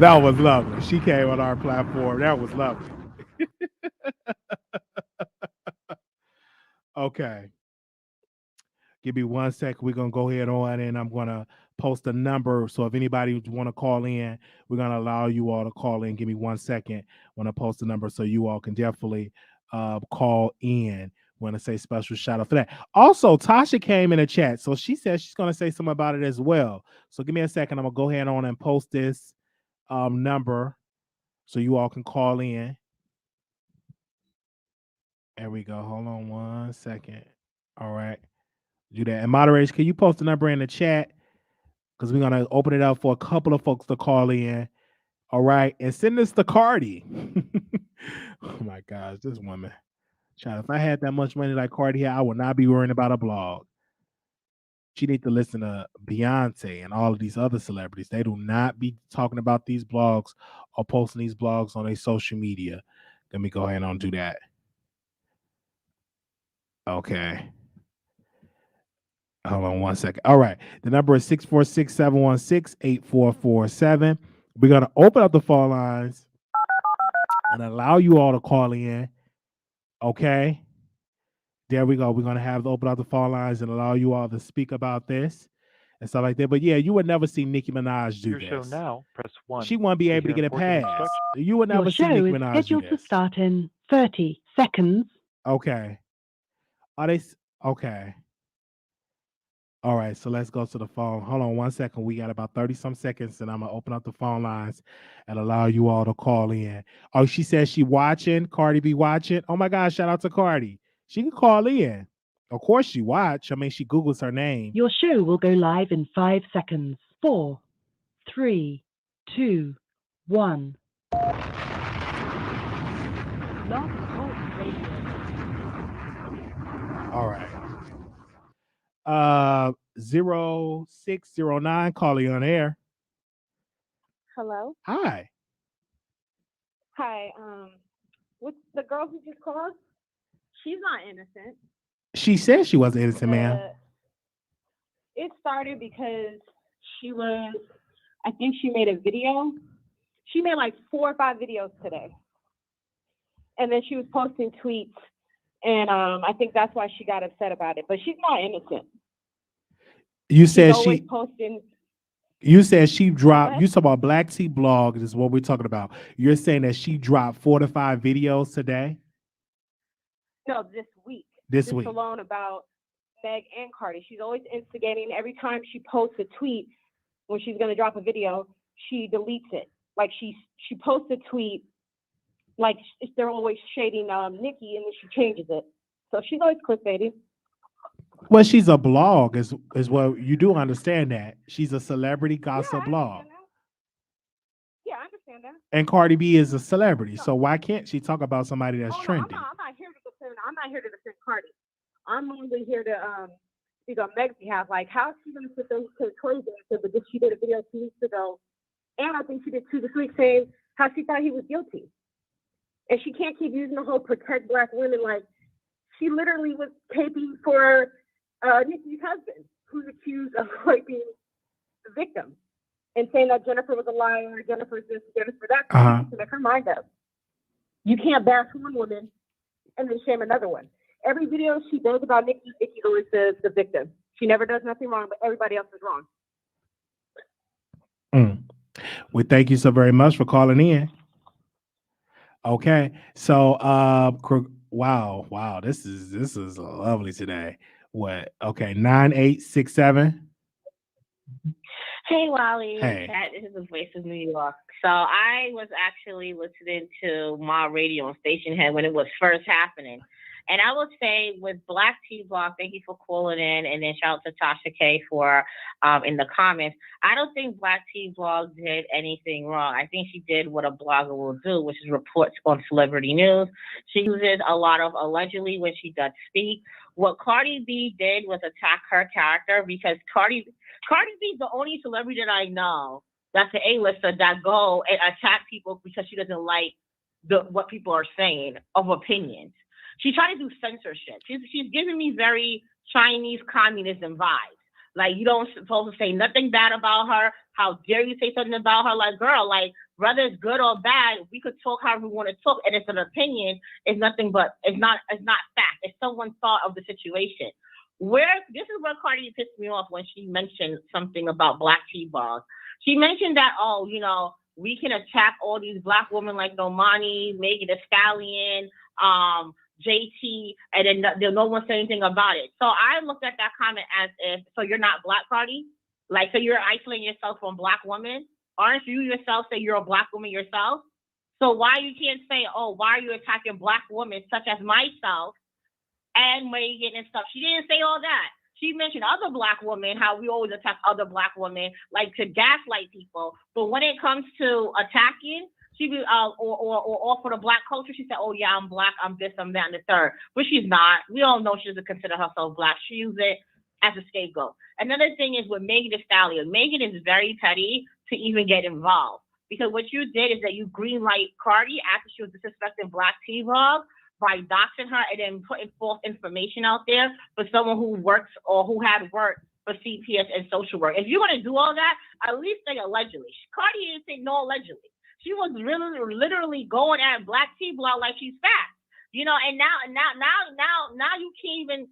That was lovely. She came on our platform. That was lovely. Okay. Give me 1 second. We're gonna go ahead on and I'm gonna post a number. So if anybody want to call in, we're gonna allow you all to call in. Give me 1 second. When I post the number so you all can definitely call in. Want to say special shout out for that. Also, Tasha came in the chat, so she says she's gonna say something about it as well. So give me a second. I'm gonna go ahead on and post this number so you all can call in. There we go. Hold on 1 second. All right. Do that. And moderators, can you post the number in the chat? Because we're gonna open it up for a couple of folks to call in. All right. And send this to Cardi. Oh my gosh, this woman. Child, if I had that much money like Cardi here, I would not be worrying about a blog. She need to listen to Beyonce and all of these other celebrities. They do not be talking about these blogs or posting these blogs on their social media. Let me go ahead and do that. Okay. Hold on 1 second. All right. The number is 646-716-8447. We're going to open up the phone lines and allow you all to call in. Okay. There we go. We're going to have to open up the phone lines and allow you all to speak about this and stuff like that. But yeah, you would never see Nicki Minaj do Your this. show now, press 1. She won't be able to get it passed. You would never see Nicki Minaj do this. Your show is scheduled to start in 30 seconds. Okay. Are they okay? All right, so let's go to the phone. Hold on 1 second. We got about 30 some seconds, and I'm gonna open up the phone lines and allow you all to call in. Oh, she says she watching. Cardi B watching. Oh my gosh, shout out to Cardi. She can call in. Of course she watch. I mean, she Googles her name. Your show will go live in 5 seconds. 4, 3, 2, 1. All right. 0609 calling on air. Hello. Hi. Hi. What's the girl who just called? She's not innocent. She said she wasn't innocent, ma'am. It started because I think she made a video. She made like 4 or 5 videos today. And then she was posting tweets. And I think that's why she got upset about it. But she's not innocent. You said she's always posting. You said she dropped. You talk about Black Tea Blog is what we're talking about. You're saying that she dropped 4 to 5 videos today? No, this week. This week alone about Meg and Cardi. She's always instigating. Every time she posts a tweet when she's going to drop a video, she deletes it. Like she posts a tweet, like they're always shading Nicki, and then she changes it. So she's always clickbaiting. Well, she's a blog, is what you do understand that she's a celebrity Yeah, gossip I blog, understand that. Yeah, I understand that. and Cardi B is a celebrity. No, So why can't she talk about somebody that's oh no, I'm trending? not. I'm not here to defend. I'm not here to defend Cardi. I'm only here to speak on Meg's behalf. Like, how is she gonna put those to Tory Dancer? But she did a video 2 weeks ago, and I think she did two this week saying how she thought he was guilty, and she can't keep using the whole protect black women. Like, she literally was taping for Nicki's husband, who's accused of raping the victim, and saying that Jennifer was a liar, Jennifer's this, Jennifer that. So Uh-huh. she needs to make her mind up. You can't bash one woman and then shame another one. Every video she does about Nicki always says the victim. She never does nothing wrong, but everybody else is wrong. Mm. We thank you so very much for calling in. Okay, so wow, this is lovely today. What? Okay, 9867. Hey, Wally and Hey. Kat, this is the Voice of New York. So I was actually listening to my radio on Station Head when it was first happening. And I would say with Black T Block, thank you for calling in, and then shout out to Tasha K for in the comments. I don't think Black T Blog did anything wrong. I think she did what a blogger will do, which is reports on celebrity news. She uses a lot of allegedly when she does speak. What Cardi B did was attack her character because Cardi B is the only celebrity that I know that's an A-lister that go and attack people because she doesn't like what people are saying of opinions. She tried to do censorship. She's giving me very Chinese communism vibes. Like, you don't supposed to say nothing bad about her. How dare you say something about her? Like, girl, like, whether it's good or bad, we could talk however we want to talk, and it's an opinion. It's nothing but it's not fact. It's someone's thought of the situation. This is where Cardi pissed me off when she mentioned something about Black T-Balls. She mentioned that, we can attack all these black women like Normani, Megan Thee Stallion, JT, and then no one said anything about it. So I looked at that comment as if, so you're not Black Cardi? Like, so you're isolating yourself from black women? Aren't you yourself say you're a black woman yourself? So why you can't say, why are you attacking black women such as myself and Megan and stuff? She didn't say all that. She mentioned other black women, how we always attack other black women, like to gaslight people. But when it comes to attacking, she be or for the black culture, she said, "Oh yeah, I'm black, I'm this, I'm that, and the third." But she's not. We all know she doesn't consider herself black. She uses it as a scapegoat. Another thing is with Megan Thee Stallion. Megan is very petty to even get involved because what you did is that you greenlight Cardi after she was disrespecting Black T-Vlog by doxing her and then putting false information out there for someone who works or who had worked for CPS and social work. If you're going to do all that, at least say allegedly. Cardi didn't say no allegedly. She was really literally going at Black T-Block like she's fat. And now you can't even,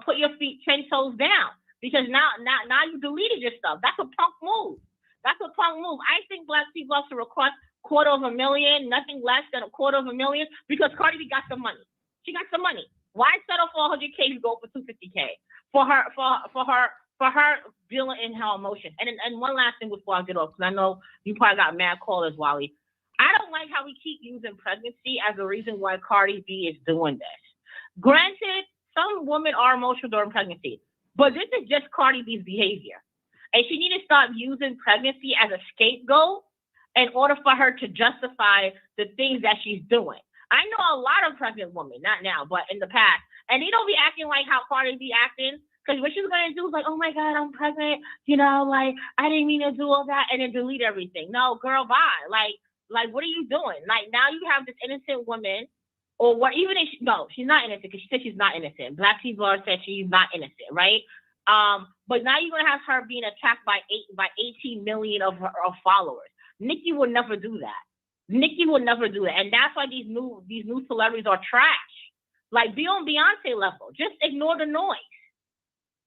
put your feet 10 toes down because now you deleted your stuff. That's a punk move. I think Black T-Block should request $250,000, nothing less than $250,000, because Cardi B got some money. She got some money. Why settle for $100K to go for $250K for her dealing in her emotions? And one last thing before I get off, because I know you probably got mad callers, Wally. I don't like how we keep using pregnancy as a reason why Cardi B is doing this. Granted, some women are emotional during pregnancy, but this is just Cardi B's behavior. And she needs to stop using pregnancy as a scapegoat in order for her to justify the things that she's doing. I know a lot of pregnant women, not now, but in the past, and they don't be acting like how Cardi B acting, because what she's going to do is like, oh my God, I'm pregnant, like, I didn't mean to do all that, and then delete everything. No, girl, bye. Like, what are you doing? Like, now you have this innocent woman, or what, even if, she's not innocent, because she said she's not innocent. Black people said she's not innocent, right? But now you're going to have her being attacked by 18 million of her followers. Nicki would never do that. And that's why these new celebrities are trash. Like, be on Beyonce level. Just ignore the noise.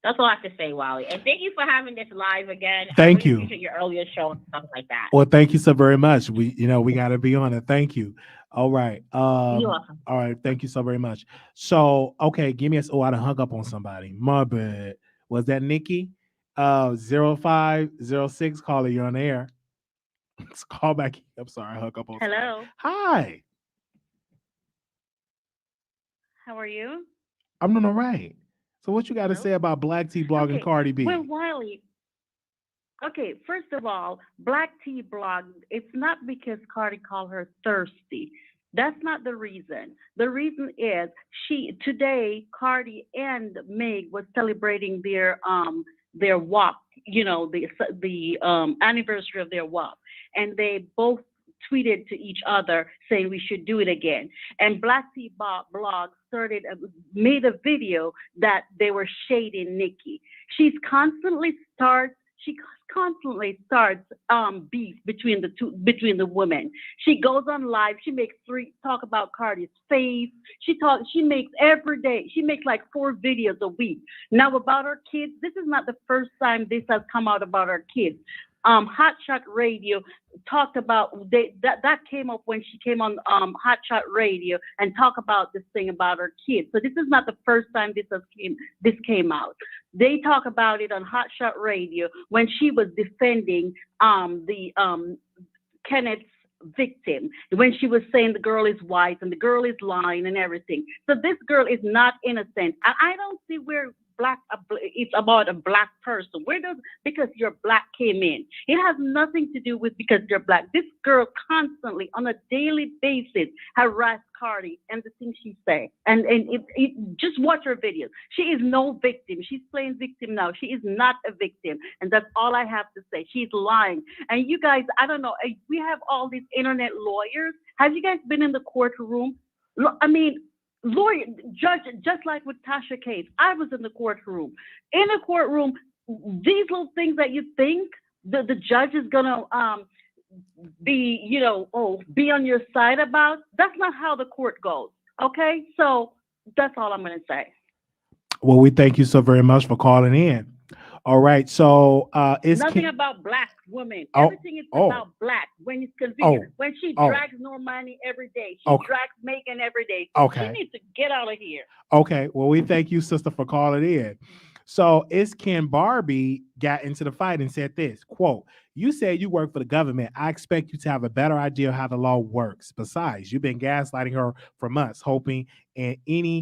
That's all I have to say, Wally. And thank you for having this live again. Thank you. Appreciate your earlier show and stuff like that. Well, thank you so very much. We got to be on it. Thank you. All right. You're welcome. All right. Thank you so very much. So, okay, give me I done hung up on somebody. My bad. Was that Nikki? 0506 caller, you're on the air. Let's call back. I'm sorry, I hung up on somebody. Hello. Hi. How are you? I'm doing all right. So what you got to say about Black T Blog and Cardi B? Well, Wiley. Okay, first of all, Black Tea Blog, it's not because Cardi called her thirsty. That's not the reason. The reason is today Cardi and Meg was celebrating their WAP, the anniversary of their WAP, and they both tweeted to each other saying we should do it again. And Black Tea Blog made a video that they were shading Nikki. She constantly starts beef between the women. She goes on live. She makes talk about Cardi's face. She makes every day. She makes like 4 videos a week. Now about her kids, this is not the first time this has come out about her kids. Hot Shot Radio talked about that came up when she came on Hot Shot Radio and talked about this thing about her kids. So this is not the first time this came out. They talk about it on Hot Shot Radio when she was defending Kenneth's victim, when she was saying the girl is white and the girl is lying and everything. So this girl is not innocent. I don't see where it's about a black person. Because you're black came in. It has nothing to do with because you're black. This girl constantly on a daily basis harassed Cardi and the things she say. And just watch her videos. She is no victim. She's playing victim now. She is not a victim. And that's all I have to say. She's lying. And you guys, I don't know, we have all these internet lawyers. Have you guys been in the courtroom? I mean, lawyer, judge, just like with Tasha case, I was in the courtroom. In the courtroom, these little things that you think the judge is gonna be on your side about, that's not how the court goes. Okay, so that's all I'm gonna say. Well, we thank you so very much for calling in. All right, so it's nothing about black women. Everything is about black. When it's convenient, when she drags Normani every day, she drags Megan every day. Okay, she needs to get out of here. Okay, well, we thank you, sister, for calling in. So it's Ken Barbie got into the fight and said this, quote, "You said you work for the government. I expect you to have a better idea of how the law works. Besides, you've been gaslighting her for months, hoping and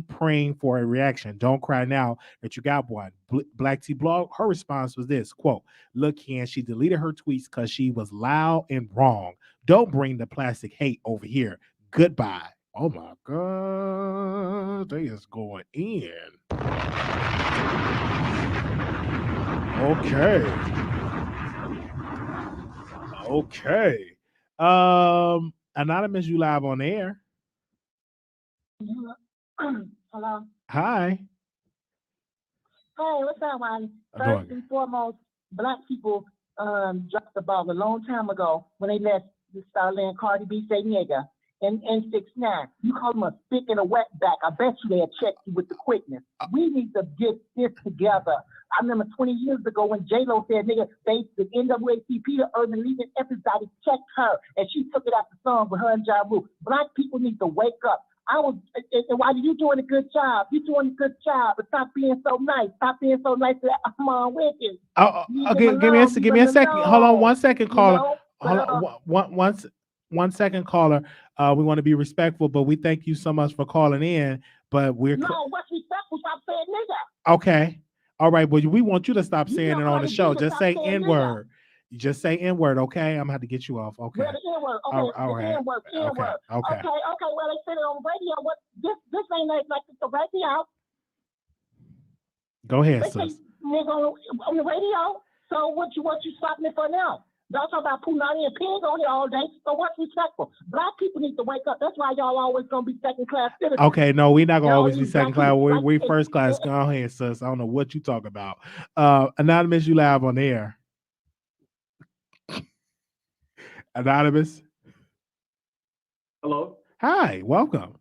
praying for a reaction. Don't cry now that you got one." Black T Blog, her response was this, quote, "Look, Ken, she deleted her tweets because she was loud and wrong. Don't bring the plastic hate over here. Goodbye." Oh my God, they is going in. Okay. Anonymous, you live on air. Hello. Hi. Hey, what's up, man? First and foremost, black people dropped the ball a long time ago when they let letting Cardi B say nigga. And 6ix9ine, you call them a stick and a wetback. I bet you they'll check you with the quickness. We need to get this together. I remember 20 years ago when J-Lo said, nigga, the NAACP, the Urban League, and everybody checked her, and she took it out the song with her and Ja Rule. Black people need to wake up. And why are you doing a good job? You're doing a good job, but stop being so nice. Stop being so nice to Amon Wiggins. Okay, give me a second. Hold on 1 second, caller. Hold on, one second, caller. We want to be respectful, but we thank you so much for calling in. But what's respectful? Stop saying nigga. Okay. All right. Well, we want you to stop saying it on the show. Just say N-word. You just say N-word, okay? I'm gonna have to get you off. Okay. Well, the N-word. Okay. All right. N-word. Okay. Well, they said it on radio. What? This ain't like the radio. Go ahead, sis. Nigga on the radio. So what you stopping it for now? Y'all talk about Punani and Pig on it all day. So what's respectful? Black people need to wake up. That's why y'all always gonna be second class citizens. Okay, no, we're not gonna always be second class. We first class. Go ahead, sis. I don't know what you talk about. Anonymous, you live on air. Anonymous. Hello. Hi, welcome.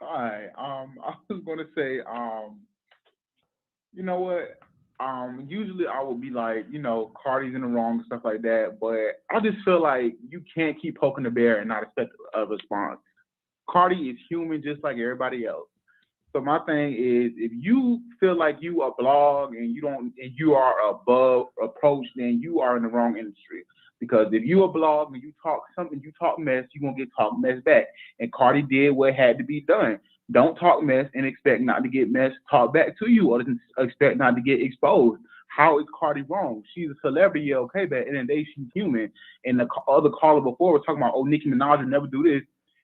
Hi. I was gonna say, you know what? Usually I would be like, Cardi's in the wrong and stuff like that, but I just feel like you can't keep poking the bear and not expect a response. Cardi is human just like everybody else. So my thing is, if you feel like you a blog and you are above approach, then you are in the wrong industry. Because if you a blog and you talk something, you talk mess, you're gonna get talk mess back. And Cardi did what had to be done. Don't talk mess and expect not to get mess talk back to you, or expect not to get exposed. How is Cardi wrong? She's a celebrity, yeah, okay, but at the end of the day, she's human. And the other caller before was talking about, oh, Nicki Minaj would never do this.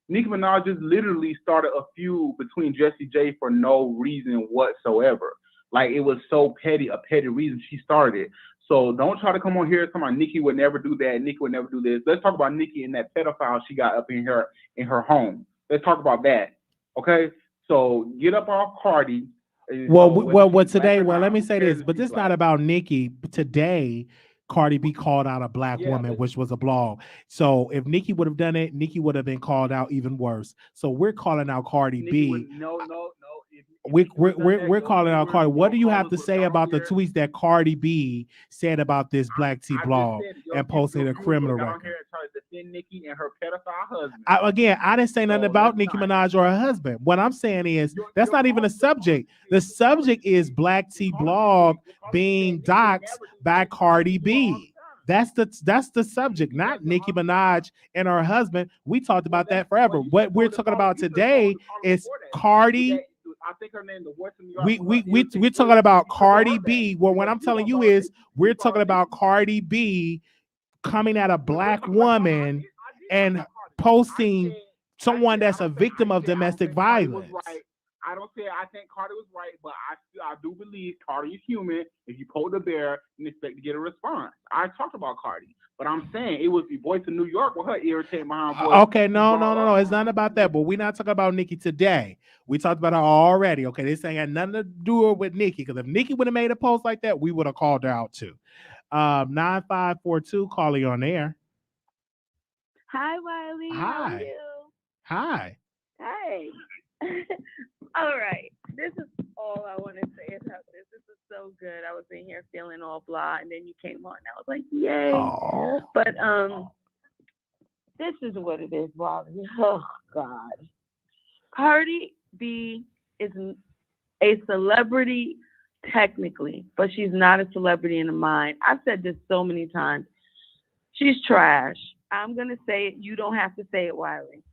Nicki Minaj just literally started a feud between Jessie J for no reason whatsoever. Like, it was so petty, a petty reason she started it. So don't try to come on here and talk about Nicki would never do that, Nicki would never do this. Let's talk about Nicki and that pedophile she got up in her home. Let's talk about that. Okay? So get up off Cardi. Well, today, let me say this, but this is not about Nicki. Today, Cardi B called out a black woman, which was a blog. So if Nicki would have done it, Nicki would have been called out even worse. So we're calling out Cardi B. No. We're calling out Cardi. What do you have to say about the tweets that Cardi B said about this Black Tea blog and posting a criminal record? Nicki and her pedophile husband. I didn't say nothing about Nicki Minaj or her husband. What I'm saying is that's not even a subject. The subject is Black Tea blog being doxxed by Cardi B. That's the subject, not Nicki Minaj and her husband. We talked about that forever. What we're talking about today is Cardi. I think her name, the voice of New York. We're talking about Cardi B. Well, what I'm telling you is we're talking about Cardi B coming at a black woman and posting someone that's a victim of domestic violence. I don't say I think Cardi was right, but I do believe Cardi is human. If you poke the bear and expect to get a response, I talked about Cardi, but I'm saying it was the voice of New York with her irritating behind voice. Okay, no, it's not about that. But we're not talking about Nicki today. We talked about her already. Okay, this ain't got nothing to do with Nicki, because if Nicki would have made a post like that, we would have called her out too. 9542, calling on air. Hi, Wiley. Hi. How are you? Hi. Hi. All right. This is all I want to say about this. This is so good. I was in here feeling all blah, and then you came on. And I was like, yay. Aww. But this is what it is, Wiley. Oh, God. Cardi B is a celebrity technically, but she's not a celebrity in the mind. I've said this so many times. She's trash. I'm going to say it. You don't have to say it, Wiley.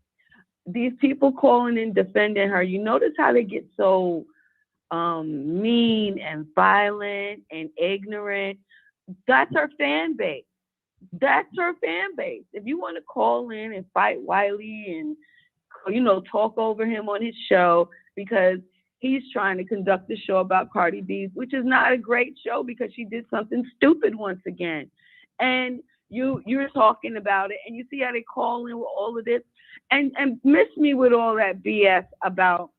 These people calling and defending her, you notice how they get so mean and violent and ignorant? That's her fan base. That's her fan base. If you want to call in and fight Wiley and, talk over him on his show because he's trying to conduct a show about Cardi B, which is not a great show because she did something stupid once again. And you're talking about it, and you see how they call in with all of this and miss me with all that BS about,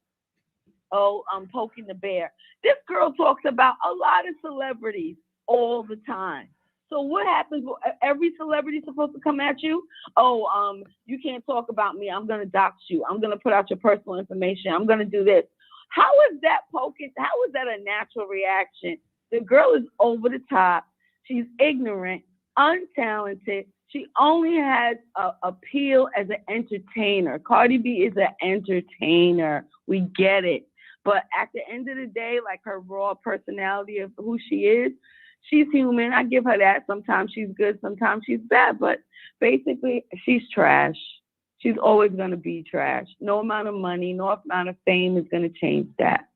poking the bear. This girl talks about a lot of celebrities all the time. So what happens? Every celebrity supposed to come at you? You can't talk about me. I'm going to dox you. I'm going to put out your personal information. I'm going to do this. How is that poking? How is that a natural reaction? The girl is over the top. She's ignorant, untalented. She only has appeal as an entertainer. Cardi B is an entertainer. We get it. But at the end of the day, like her raw personality of who she is, she's human. I give her that. Sometimes she's good, sometimes she's bad. But basically, she's trash. She's always going to be trash. No amount of money, no amount of fame is going to change that.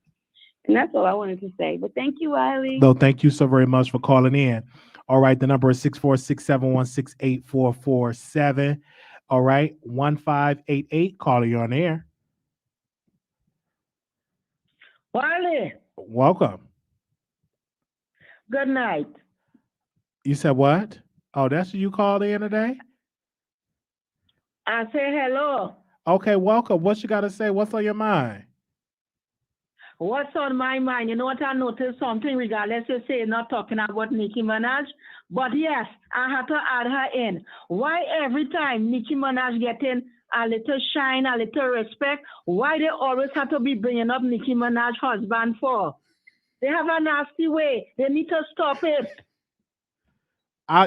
And that's all I wanted to say. But thank you, Wiley. No, thank you so very much for calling in. All right, the number is 646-716-8447. All right, 1588, calling you on air. Wiley. Welcome. Good night. You said what? Oh, that's what you called in today? I say hello. Okay, welcome. What you got to say? What's on your mind? What's on my mind? You know what, I noticed something regardless of say not talking about Nicki Minaj, but yes, I had to add her in. Why every time Nicki Minaj getting a little shine, a little respect, why they always have to be bringing up Nicki Minaj's husband for? They have a nasty way. They need to stop it.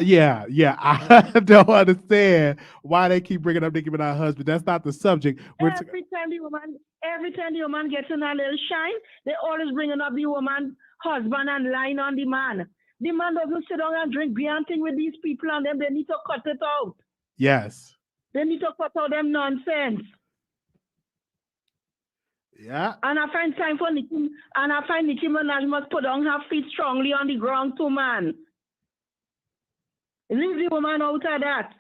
Yeah. I don't understand why they keep bringing up Nicki Minaj's husband. That's not the subject. Every time the woman gets in a little shine, they always bringing up the woman's husband and lying on the man. The man doesn't sit down and drink beer and thing with these people, and them they need to cut it out. Yes. They need to cut out them nonsense. Yeah. And I find time for Nicki, and I find Nicki Minaj must put on her feet strongly on the ground too, man. Leave the woman out of that.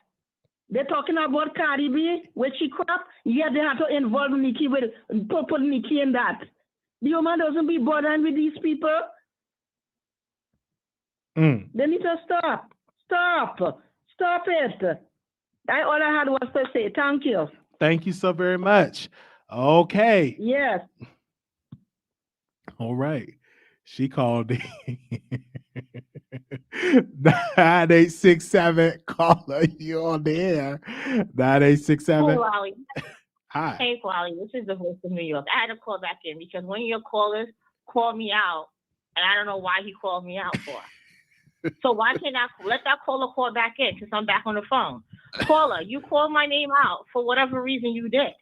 They're talking about Cardi B, where she crap, yet they have to involve Nicki with put Nicki in that. The woman doesn't be bothered with these people. They need to stop. Stop it. All I had was to say. Thank you. Thank you so very much. Okay. Yes. All right. She called in. 9867 caller. You on the air. 9867. Hey, Wally. Hi. Hey, Wally. This is the voice of New York. I had to call back in because one of your callers called me out, and I don't know why he called me out for. So why can't I let that caller call back in since I'm back on the phone? Caller, you called my name out for whatever reason you did.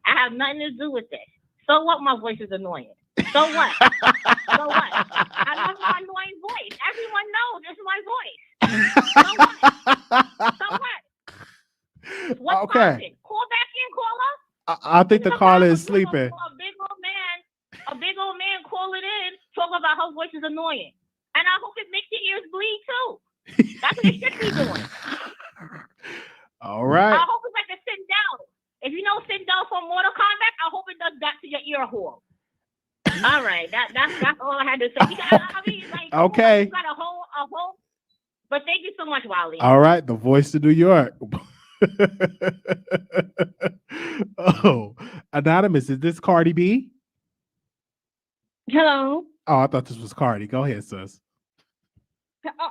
I have nothing to do with this. So what? My voice is annoying. So what? So what? I love my annoying voice. Everyone knows it's my voice. So what? So what? What's Okay. Call back in, caller. I think the caller is sleeping. A big old man calling in, talking about her voice is annoying. And I hope it makes your ears bleed too. That's what it should be doing. All right. I hope it's like a sit down. If you know sit down from Mortal Kombat, I hope it does that to your ear hole. All right, that's all I had to say. I mean, like, okay. You got a whole. But thank you so much, Wally. All right, the voice of New York. Oh, Anonymous, is this Cardi B? Hello. Oh, I thought this was Cardi. Go ahead, sis.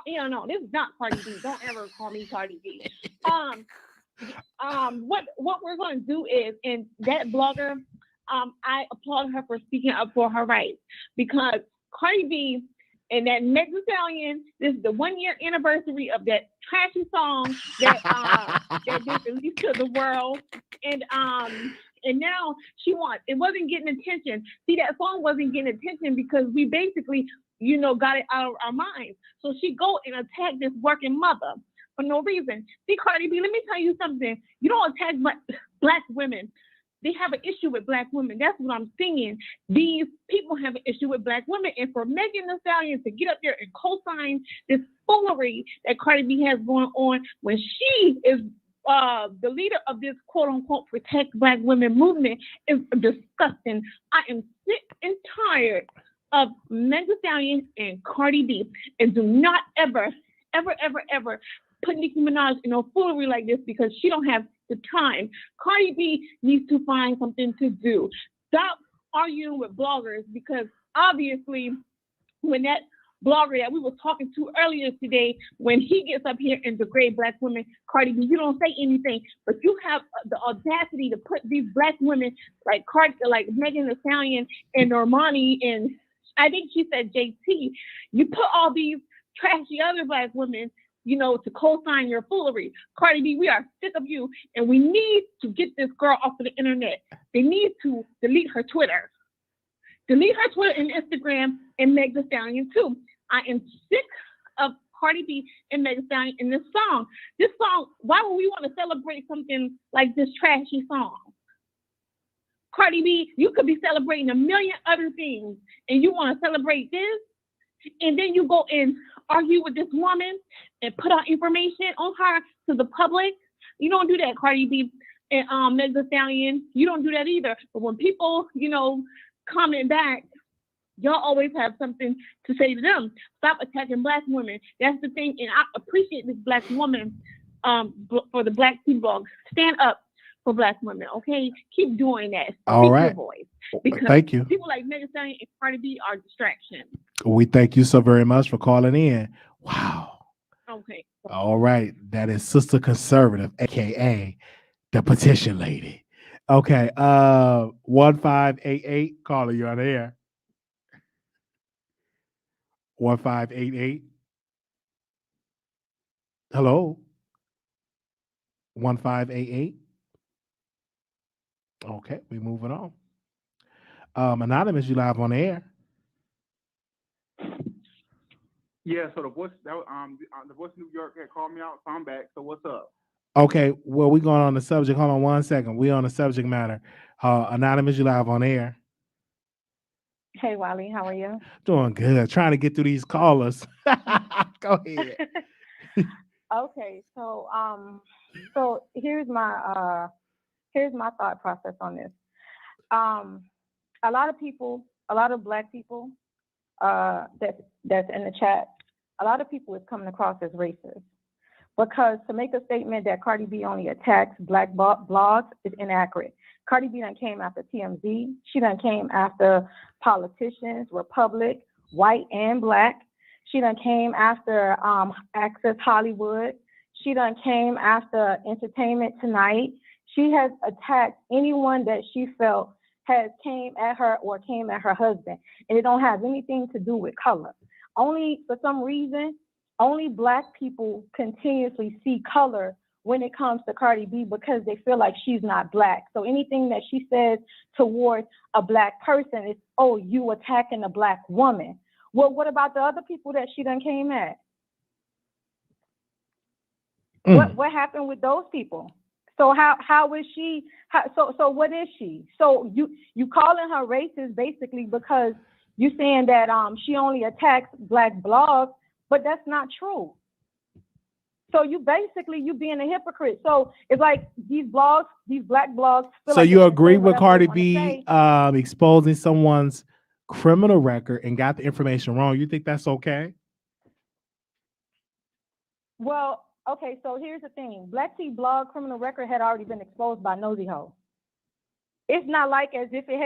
No, this is not Cardi B. Don't ever call me Cardi B. What we're going to do is, and that blogger, I applaud her for speaking up for her rights, because Cardi B and that Meg Thee Stallion, this is the 1 year anniversary of that trashy song that they released to the world, and now she wants, it wasn't getting attention. See, that song wasn't getting attention because we basically, got it out of our minds. So she go and attack this working mother for no reason. See, Cardi B, let me tell you something. You don't attack black women. They have an issue with black women. That's what I'm seeing. These people have an issue with black women. And for Megan Thee Stallion to get up there and co-sign this foolery that Cardi B has going on when she is the leader of this quote-unquote protect black women movement is disgusting. I am sick and tired of Megan Thee Stallion and Cardi B. And do not ever put Nicki Minaj in a foolery like this, because she don't have the time. Cardi B needs to find something to do. Stop arguing with bloggers, because obviously when that blogger that we were talking to earlier today, when he gets up here and degrade black women, Cardi B, you don't say anything, but you have the audacity to put these black women like Megan Thee Stallion and Normani, and I think she said JT, you put all these trashy other black women, to co-sign your foolery. Cardi B, we are sick of you, and we need to get this girl off of the internet. They need to delete her Twitter. Delete her Twitter and Instagram, and Meg Thee Stallion too. I am sick of Cardi B and Meg Thee Stallion in this song. This song, why would we want to celebrate something like this trashy song? Cardi B, you could be celebrating a million other things, and you want to celebrate this? And then you go and argue with this woman and put out information on her to the public. You don't do that, Cardi B and Meg Thee Stallion. You don't do that either. But when people, comment back, y'all always have something to say to them. Stop attacking black women. That's the thing. And I appreciate this black woman for the Black Tea blog. Stand up for black women, okay? Keep doing that. All right. Your voice. Because thank you. People like Meg Thee Stallion and Cardi B are distractions. We thank you so very much for calling in. Wow. Okay. All right. That is Sister Conservative, aka the petition lady. Okay. 1588. Caller, you on the air. 1588. Hello. 1588. Okay, we moving on. Anonymous, you live on the air. Yeah, so the voice of New York had called me out, so I'm back. So what's up? Okay, well, we're going on the subject. Hold on 1 second. We on the subject matter. Anonymous, you live on air. Hey, Wiley, how are you? Doing good. Trying to get through these callers. Go ahead. Okay, so here's my thought process on this. Um, a lot of people, a lot of black people, that's in the chat, a lot of people is coming across as racist because to make a statement that Cardi B only attacks black blogs is inaccurate. Cardi B done came after TMZ. She done came after politicians, Republic, white and black. She done came after Access Hollywood. She done came after Entertainment Tonight. She has attacked anyone that she felt has came at her or came at her husband. And it don't have anything to do with color. Only for some reason, only black people continuously see color when it comes to Cardi B because they feel like she's not black. So anything that she says towards a black person is, oh, you attacking a black woman. Well, what about the other people that she done came at? What happened with those people? So how is she? So what is she? So you calling her racist basically because you saying that she only attacks black blogs, but that's not true. So you being a hypocrite. So it's like these blogs, these black blogs. So like you agree with Cardi B exposing someone's criminal record and got the information wrong? You think that's okay? Well, okay, so here's the thing. Black T blog criminal record had already been exposed by Nosy Ho. It's not like as if it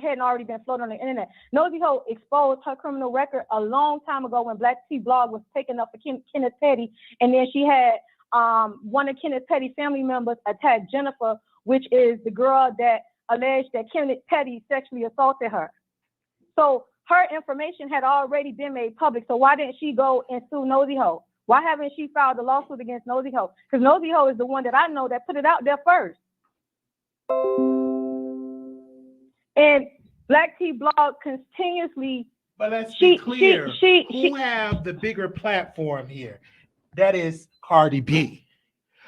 hadn't already been floated on the internet. Nosy Ho exposed her criminal record a long time ago when Black T blog was taken up for Kenneth Petty, and then she had one of Kenneth Petty's family members attack Jennifer, which is the girl that alleged that Kenneth Petty sexually assaulted her. So her information had already been made public. So why didn't she go and sue Nosy Ho? Why haven't she filed a lawsuit against Nosy Ho? Because Nosy Ho is the one that I know that put it out there first. And Black T blog continuously. But let's be clear. Who have the bigger platform here? That is Cardi B.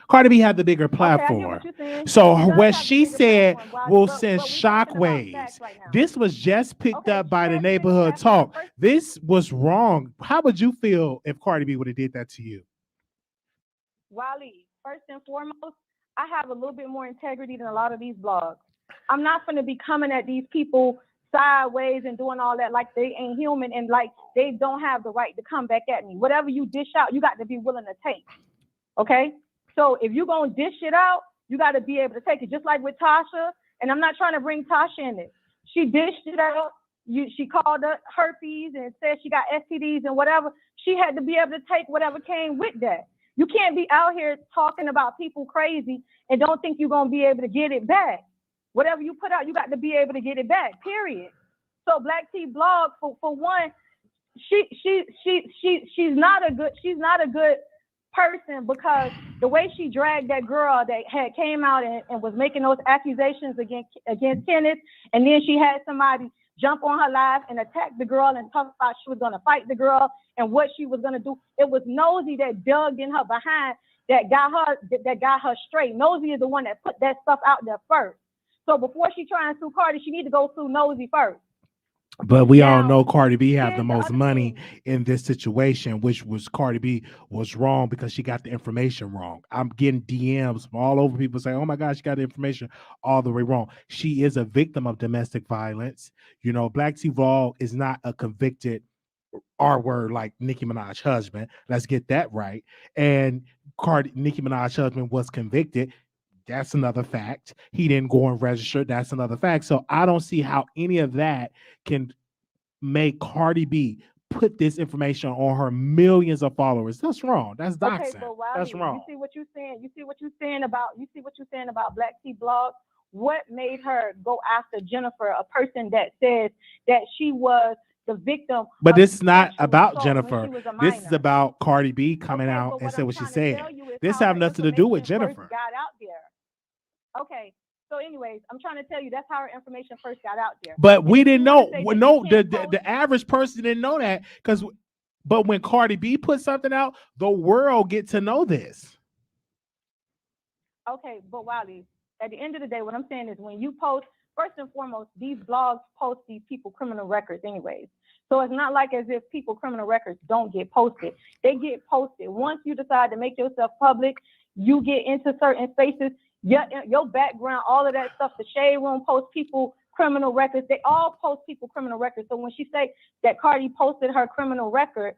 Cardi B had the bigger platform. Okay, so what she said will send shockwaves. This was just picked up by the neighborhood talk. This was wrong. How would you feel if Cardi B would have did that to you? Wiley, first and foremost, I have a little bit more integrity than a lot of these blogs. I'm not going to be coming at these people sideways and doing all that like they ain't human and like they don't have the right to come back at me. Whatever you dish out, you got to be willing to take. Okay? So if you're going to dish it out, you got to be able to take it. Just like with Tasha, and I'm not trying to bring Tasha in it. She dished it out. She called her herpes and said she got STDs and whatever. She had to be able to take whatever came with that. You can't be out here talking about people crazy and don't think you're going to be able to get it back. Whatever you put out, you got to be able to get it back, period. So Black T blog, for one, she's not a good person because the way she dragged that girl that had came out and was making those accusations against Kenneth, and then she had somebody jump on her live and attack the girl and talk about she was going to fight the girl and what she was going to do. It was Nosy that dug in her behind that got her straight. Nosy is the one that put that stuff out there first. So before she try and sue Cardi, she need to go sue Nosy first. But we all know Cardi B have the most money in this situation, which was Cardi B was wrong because she got the information wrong. I'm getting DMs from all over people saying, oh my gosh, she got the information all the way wrong. She is a victim of domestic violence. You know, Black T Vlog is not a convicted R word like Nicki Minaj's husband. Let's get that right. And Nicki Minaj's husband was convicted. That's another fact. He didn't go and register. That's another fact. So I don't see how any of that can make Cardi B put this information on her millions of followers. That's wrong. That's doxing. Okay, but Wiley, that's wrong. You see what you're saying. You see what you're saying about Black T blog. What made her go after Jennifer, a person that says that she was the victim? But this is not about Jennifer. This is about Cardi B coming out and saying what she said. This have nothing to do with Jennifer. Got out there. Okay. So anyways, I'm trying to tell you that's how her information first got out there. But we didn't know. No, the average person didn't know that but when Cardi B put something out, the world get to know this. Okay, but Wiley, at the end of the day, what I'm saying is when you post first and foremost, these blogs post these people criminal records anyways. So it's not like as if people criminal records don't get posted. They get posted. Once you decide to make yourself public, you get into certain spaces, your background, all of that stuff, the Shade Room posts people criminal records. They all post people criminal records. So when she say that Cardi posted her criminal record,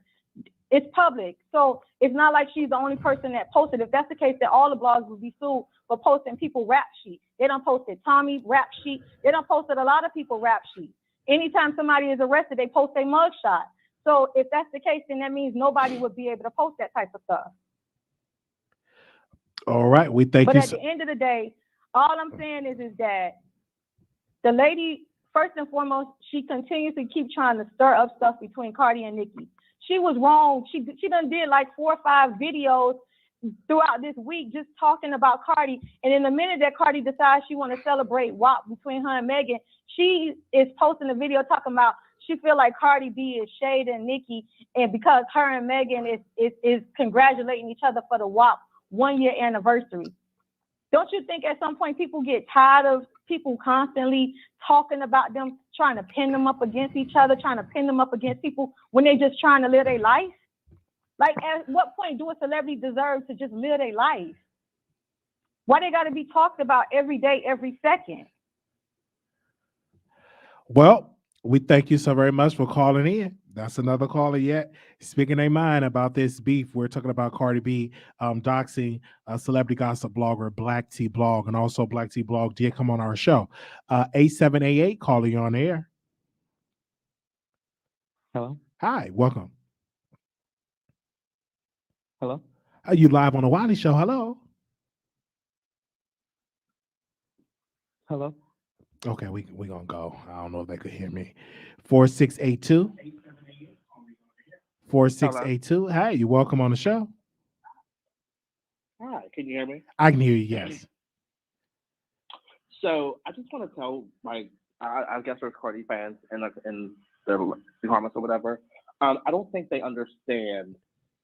it's public. So it's not like she's the only person that posted. If that's the case, then all the blogs would be sued for posting people rap sheet. They done posted Tommy rap sheet. They done posted a lot of people rap sheet. Anytime somebody is arrested, they post a mugshot. So if that's the case, then that means nobody would be able to post that type of stuff. All right, we thank you. But at the end of the day, all I'm saying is that the lady, first and foremost, she continues to keep trying to stir up stuff between Cardi and Nicki. She was wrong. She done did like 4 or 5 videos throughout this week just talking about Cardi. And in the minute that Cardi decides she want to celebrate WAP between her and Megan, she is posting a video talking about she feel like Cardi B is shading Nicki, and because her and Megan is congratulating each other for the WAP 1-year anniversary. Don't you think at some point people get tired of people constantly talking about them, trying to pin them up against each other, trying to pin them up against people when they just trying to live their life? Like, at what point do a celebrity deserve to just live their life? Why they got to be talked about every day, every second? Well, we thank you so very much for calling in. That's another caller yet speaking their mind about this beef. We're talking about Cardi B doxing celebrity gossip blogger Black T Blog, and also Black T Blog did come on our show. 8788, calling you on air. Hello. Hi, welcome. Hello. Are you live on the Wiley Show? Hello. Hello. Okay, we gonna go. I don't know if they could hear me. 4682. 4682. Hi, you're welcome on the show. Hi, can you hear me? I can hear you, yes. So I just want to tell, like, I guess there's Cardi fans in the comments or whatever. I don't think they understand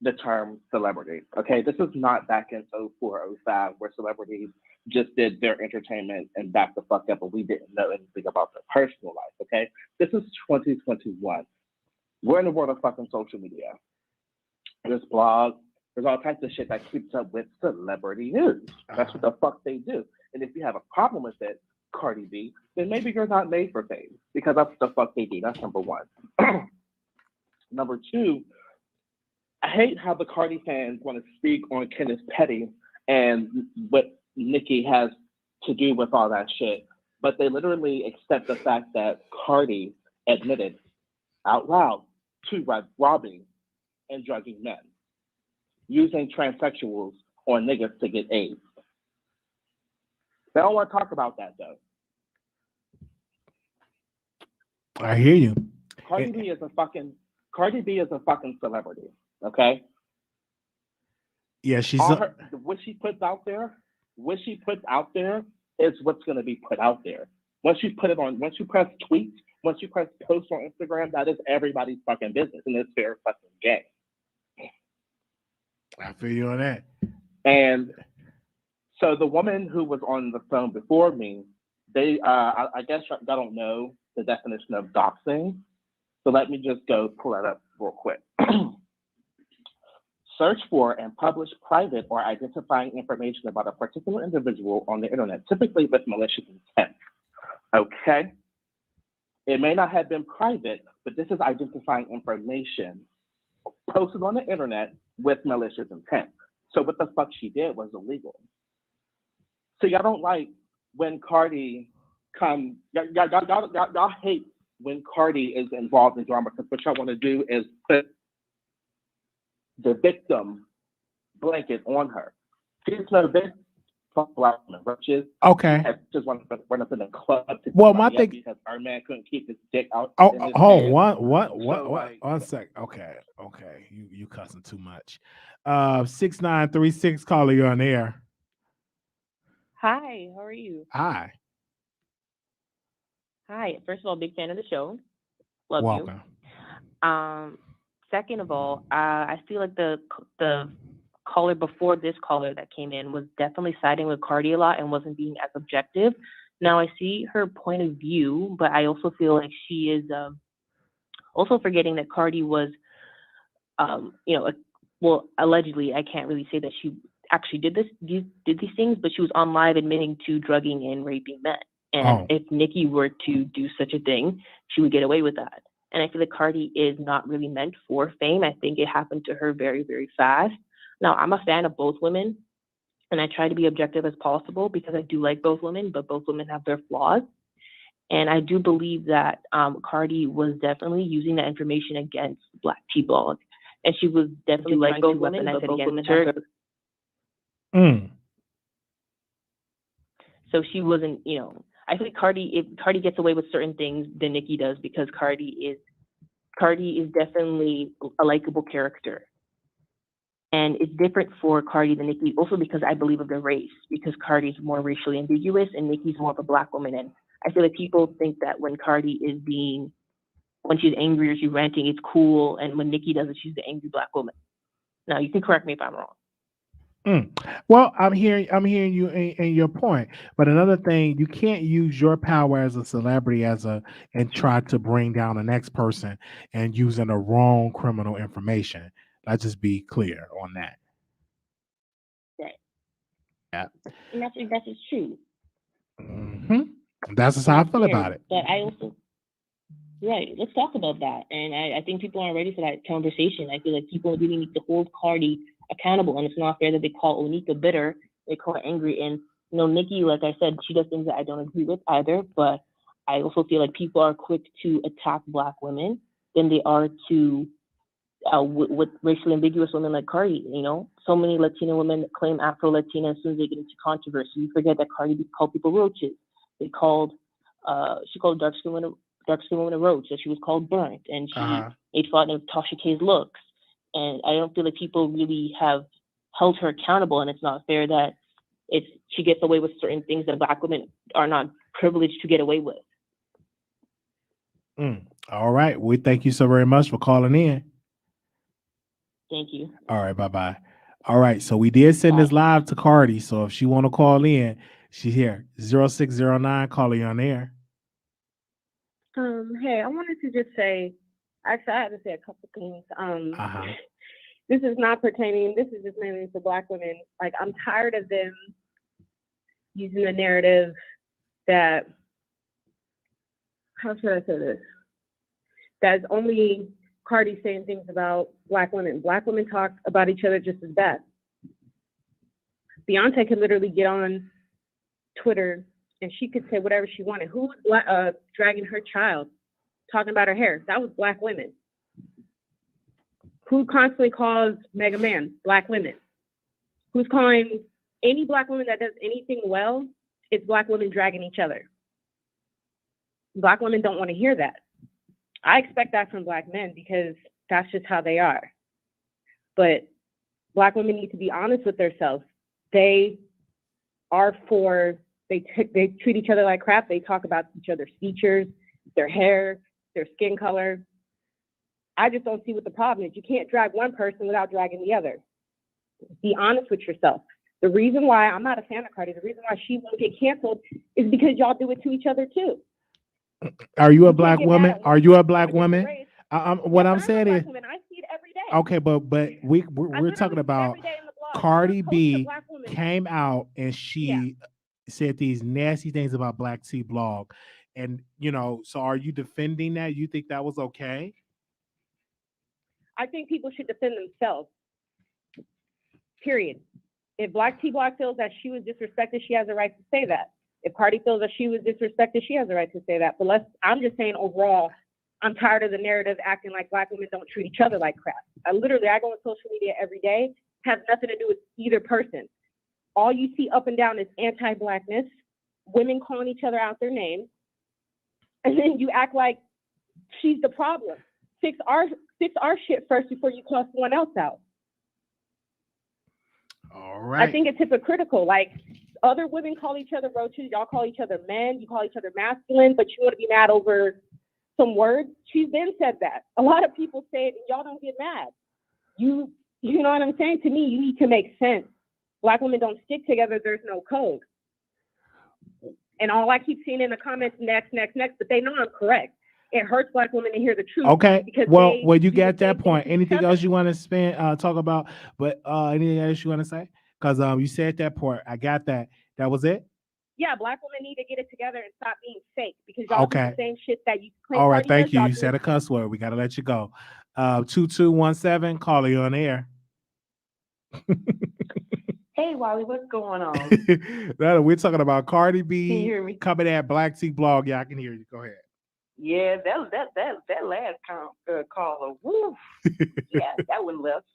the term celebrity. Okay, this is not back in 04, 05 where celebrities just did their entertainment and back the fuck up, and we didn't know anything about their personal life. Okay, this is 2021. We're in the world of fucking social media. There's blogs. There's all types of shit that keeps up with celebrity news. That's what the fuck they do. And if you have a problem with it, Cardi B, then maybe you're not made for fame, because that's the fuck they do. That's number one. Number two, I hate how the Cardi fans want to speak on Kenneth Petty and what Nicki has to do with all that shit, but they literally accept the fact that Cardi admitted out loud to robbing and drugging men, using transsexuals or niggas to get AIDS. They don't want to talk about that though. I hear you. Cardi B is a fucking celebrity. Okay. Yeah, she's what she puts out there is what's going to be put out there. Once you press tweets, once you press posts on Instagram, that is everybody's fucking business, and it's fair fucking game. I feel you on that. And so the woman who was on the phone before me, I guess I don't know the definition of doxing. So let me just go pull that up real quick. Search for and publish private or identifying information about a particular individual on the internet, typically with malicious intent. Okay? It may not have been private, but this is identifying information posted on the internet with malicious intent. So what the fuck she did was illegal. So y'all don't like when Cardi y'all hate when Cardi is involved in drama, because what y'all want to do is put the victim blanket on her. She's no victim. Black woman, okay. Just want to run up in the club. Well, my thing because our man couldn't keep his dick out. One sec. Okay. You cussing too much. 6936, caller, you on air. Hi, how are you? Hi. First of all, big fan of the show. Love Welcome. you. Second of all, I feel like the caller before this caller that came in was definitely siding with Cardi a lot and wasn't being as objective. Now I see her point of view, but I also feel like she is also forgetting that Cardi was, well, allegedly, I can't really say that she actually did these things, but she was on live admitting to drugging and raping men. And if Nicki were to do such a thing, she would get away with that. And I feel like Cardi is not really meant for fame. I think it happened to her very, very fast. Now, I'm a fan of both women, and I try to be objective as possible because I do like both women, but both women have their flaws. And I do believe that Cardi was definitely using that information against Black T-Blog. And she was definitely like trying both to women, weaponize but it both women against have her. So she wasn't, I think if Cardi gets away with certain things, then Nicki does, because Cardi is definitely a likable character. And it's different for Cardi than Nicki, also because I believe of the race, because Cardi is more racially ambiguous and Nicki's more of a Black woman. And I feel like people think that when Cardi when she's angry or she's ranting, it's cool. And when Nicki does it, she's the angry Black woman. Now, you can correct me if I'm wrong. Well, I'm hearing you and your point, but another thing, you can't use your power as a celebrity and try to bring down the next person and using the wrong criminal information. Let's just be clear on that. Right. Yeah. And that's just true. That's just how I feel about it. But I also, right, let's talk about that. And I think people aren't ready for that conversation. I feel like people really need to hold Cardi accountable, and it's not fair that they call Onika bitter, they call her angry. And Nicki, like I said, she does things that I don't agree with either, but I also feel like people are quick to attack Black women than they are to with racially ambiguous women like Cardi. So many Latina women claim Afro-Latina as soon as they get into controversy. You forget that Cardi B called people roaches. She called dark-skinned woman a roach, that she was called burnt, and she made fun of Tasha K's looks. And I don't feel like people really have held her accountable, and it's not fair that she gets away with certain things that Black women are not privileged to get away with. All right. We thank you so very much for calling in. Thank you. All right. Bye-bye. All right. So we did send this live to Cardi. So if she want to call in, she's here. 0609, call you on air. Hey, I wanted to just say, actually, I had to say a couple things. This is not pertaining, this is just mainly to Black women. Like, I'm tired of them using the narrative that, how should I say this? That's only Cardi saying things about Black women. Black women talk about each other just as bad. Beyonce could literally get on Twitter and she could say whatever she wanted. Who was dragging her child, talking about her hair? That was Black women. Who constantly calls Mega Man? Black women. Who's calling any Black woman that does anything well? It's Black women dragging each other. Black women don't want to hear that. I expect that from Black men because that's just how they are. But Black women need to be honest with themselves. They treat each other like crap. They talk about each other's features, their hair, their skin color. I just don't see what the problem is. You can't drag one person without dragging the other. Be honest with yourself. The reason why I'm not a fan of Cardi, the reason why she won't get canceled is because y'all do it to each other too. Are you a Black woman? Are you a Black woman? What I'm saying is, I see it every day. okay, but we're talking about Cardi B came out and she said these nasty things about Black T blog, and so are you defending that? You think that was okay? I think people should defend themselves. Period. If Black T blog feels that she was disrespected, she has a right to say that. If Cardi feels that she was disrespected, she has a right to say that. But I'm just saying overall, I'm tired of the narrative acting like Black women don't treat each other like crap. I go on social media every day, has nothing to do with either person. All you see up and down is anti-Blackness, women calling each other out their names, and then you act like she's the problem. Fix our shit first before you call someone else out. All right. I think it's hypocritical. Like, other women call each other roaches, y'all call each other men, you call each other masculine, but you want to be mad over some words. She's been said that. A lot of people say it and y'all don't get mad. You know what I'm saying? To me, you need to make sense. Black women don't stick together, there's no code. And all I keep seeing in the comments, next, but they know I'm correct. It hurts Black women to hear the truth. Okay. Because Well, they you do get the that same point. thing to each Anything other. else you want to talk about? But anything else you want to say? Because you said that part. I got that. That was it. Yeah, Black women need to get it together and stop being fake because y'all do Okay. the same shit that you claim. All right. Cardi Thank does, you. y'all You do said it. a cuss word. We got to let you go. 2217, caller, you on air. Hey, Wiley, what's going on? We're talking about Cardi Can you B hear me? coming at Black Tea Blog. Yeah, I can hear you. Go ahead. Yeah, that last caller, woo. Yeah, that one left.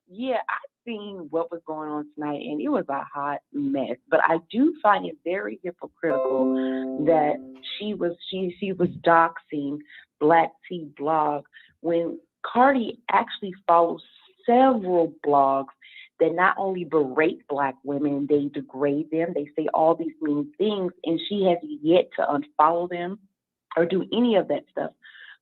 Yeah, I seen what was going on tonight, and it was a hot mess. But I do find it very hypocritical that she was doxing Black Tea Blog when Cardi actually follows several blogs that not only berate Black women, they degrade them, they say all these mean things, and she has yet to unfollow them or do any of that stuff.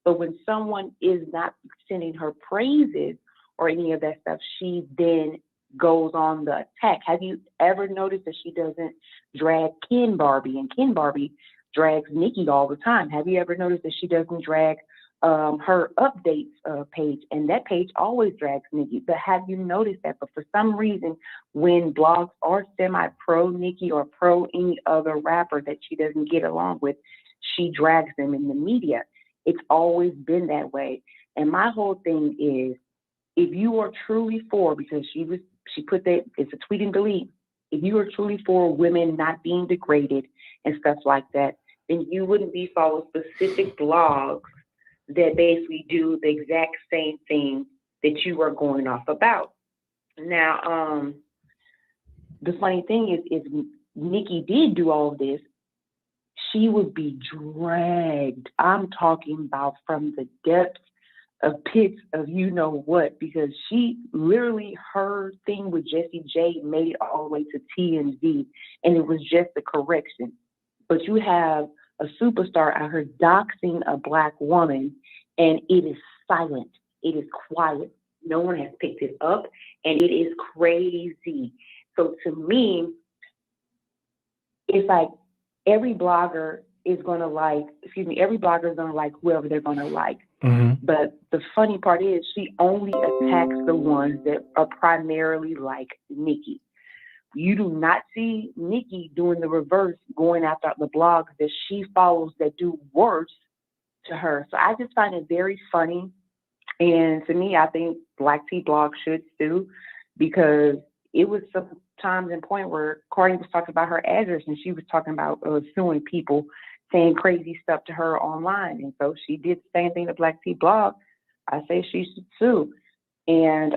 But when someone is not sending her praises or any of that stuff, she then goes on the attack. Have you ever noticed that she doesn't drag Ken Barbie, and Ken Barbie drags Nikki all the time? Have you ever noticed that she doesn't drag her updates page, and that page always drags Nikki? But have you noticed that? But for some reason, when blogs are semi-pro Nikki or pro any other rapper that she doesn't get along with, she drags them in the media. It's always been that way. And my whole thing is, if you are truly for, because she put that, it's a tweet and delete, if you are truly for women not being degraded and stuff like that, then you wouldn't be following specific blogs that basically do the exact same thing that you are going off about. Now, the funny thing is Nikki did do all of this, she would be dragged. I'm talking about from the depths of pits of you know what, because she literally, her thing with Jessie J made it all the way to TMZ, and it was just a correction. But you have a superstar out here doxing a Black woman, and it is silent. It is quiet. No one has picked it up, and it is crazy. So to me, it's like every blogger is going to like, every blogger is going to like whoever they're going to like. Mm-hmm. But the funny part is she only attacks the ones that are primarily like Nikki. You do not see Nikki doing the reverse, going after the blogs that she follows that do worse to her. So I just find it very funny. And to me, I think Black Tea Blog should sue, because it was some times and point where Cardi was talking about her address and she was talking about suing people, saying crazy stuff to her online. And so she did the same thing to Black Tea Blog. I say she should sue. And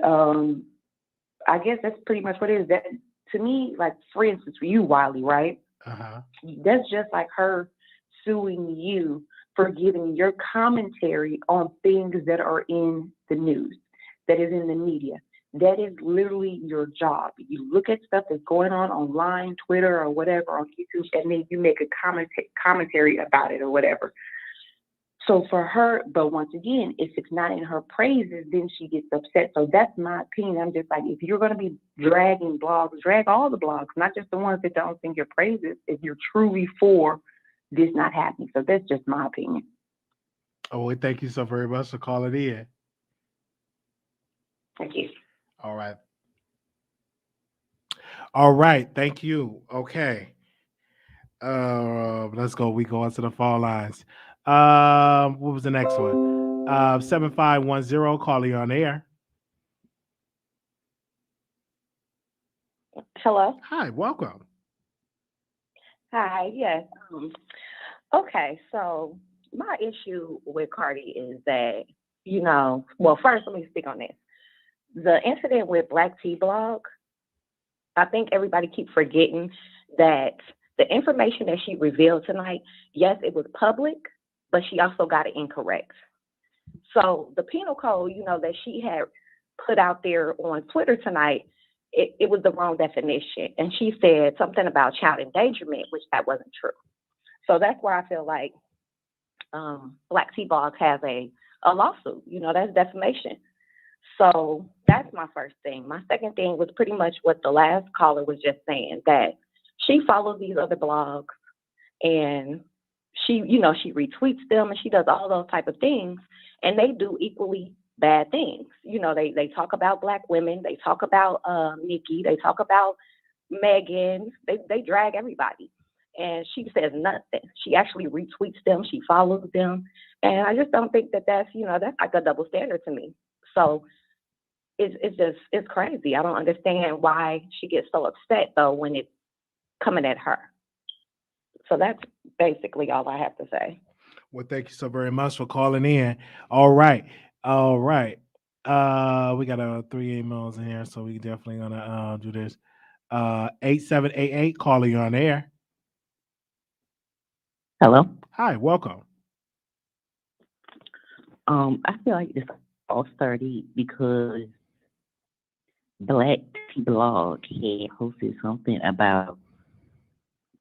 I guess that's pretty much what it is. That, to me, like, for instance, for you, Wiley, right? Uh-huh. That's just like her suing you for giving your commentary on things that are in the news, that is in the media. That is literally your job. You look at stuff that's going on online, Twitter or whatever, on YouTube, and then you make a commentary about it or whatever. So for her, but once again, if it's not in her praises, then she gets upset. So that's my opinion. I'm just like, if you're going to be dragging blogs, drag all the blogs, not just the ones that don't sing your praises, if you're truly for this not happening. So that's just my opinion. Oh, well, thank you so very much for calling in. Thank you. All right. All right. Thank you. Okay. Let's go. We go on to the phone lines. What was the next one? 7510, calling on air. Hello. Hi, welcome. Hi, yes. Okay, so my issue with Cardi is that, well, first let me speak on this. The incident with Black Tea Blog, I think everybody keeps forgetting that the information that she revealed tonight, yes, it was public, but she also got it incorrect. So the penal code, that she had put out there on Twitter tonight, it was the wrong definition. And she said something about child endangerment, which that wasn't true. So that's where I feel like Black Tea Blog has a lawsuit, that's defamation. So that's my first thing. My second thing was pretty much what the last caller was just saying, that she follows these other blogs, and she retweets them, and she does all those type of things, and they do equally bad things. They talk about Black women, they talk about Nikki, they talk about Megan, they drag everybody. And she says nothing. She actually retweets them, she follows them. And I just don't think that's like a double standard to me. So it's crazy. I don't understand why she gets so upset though when it's coming at her. So that's basically all I have to say. Well, thank you so very much for calling in. All right. We got 3 emails in here, so we definitely gonna do this. 8788, calling you on air. Hello. Hi, welcome. I feel like this all started because Black Blog had hosted something about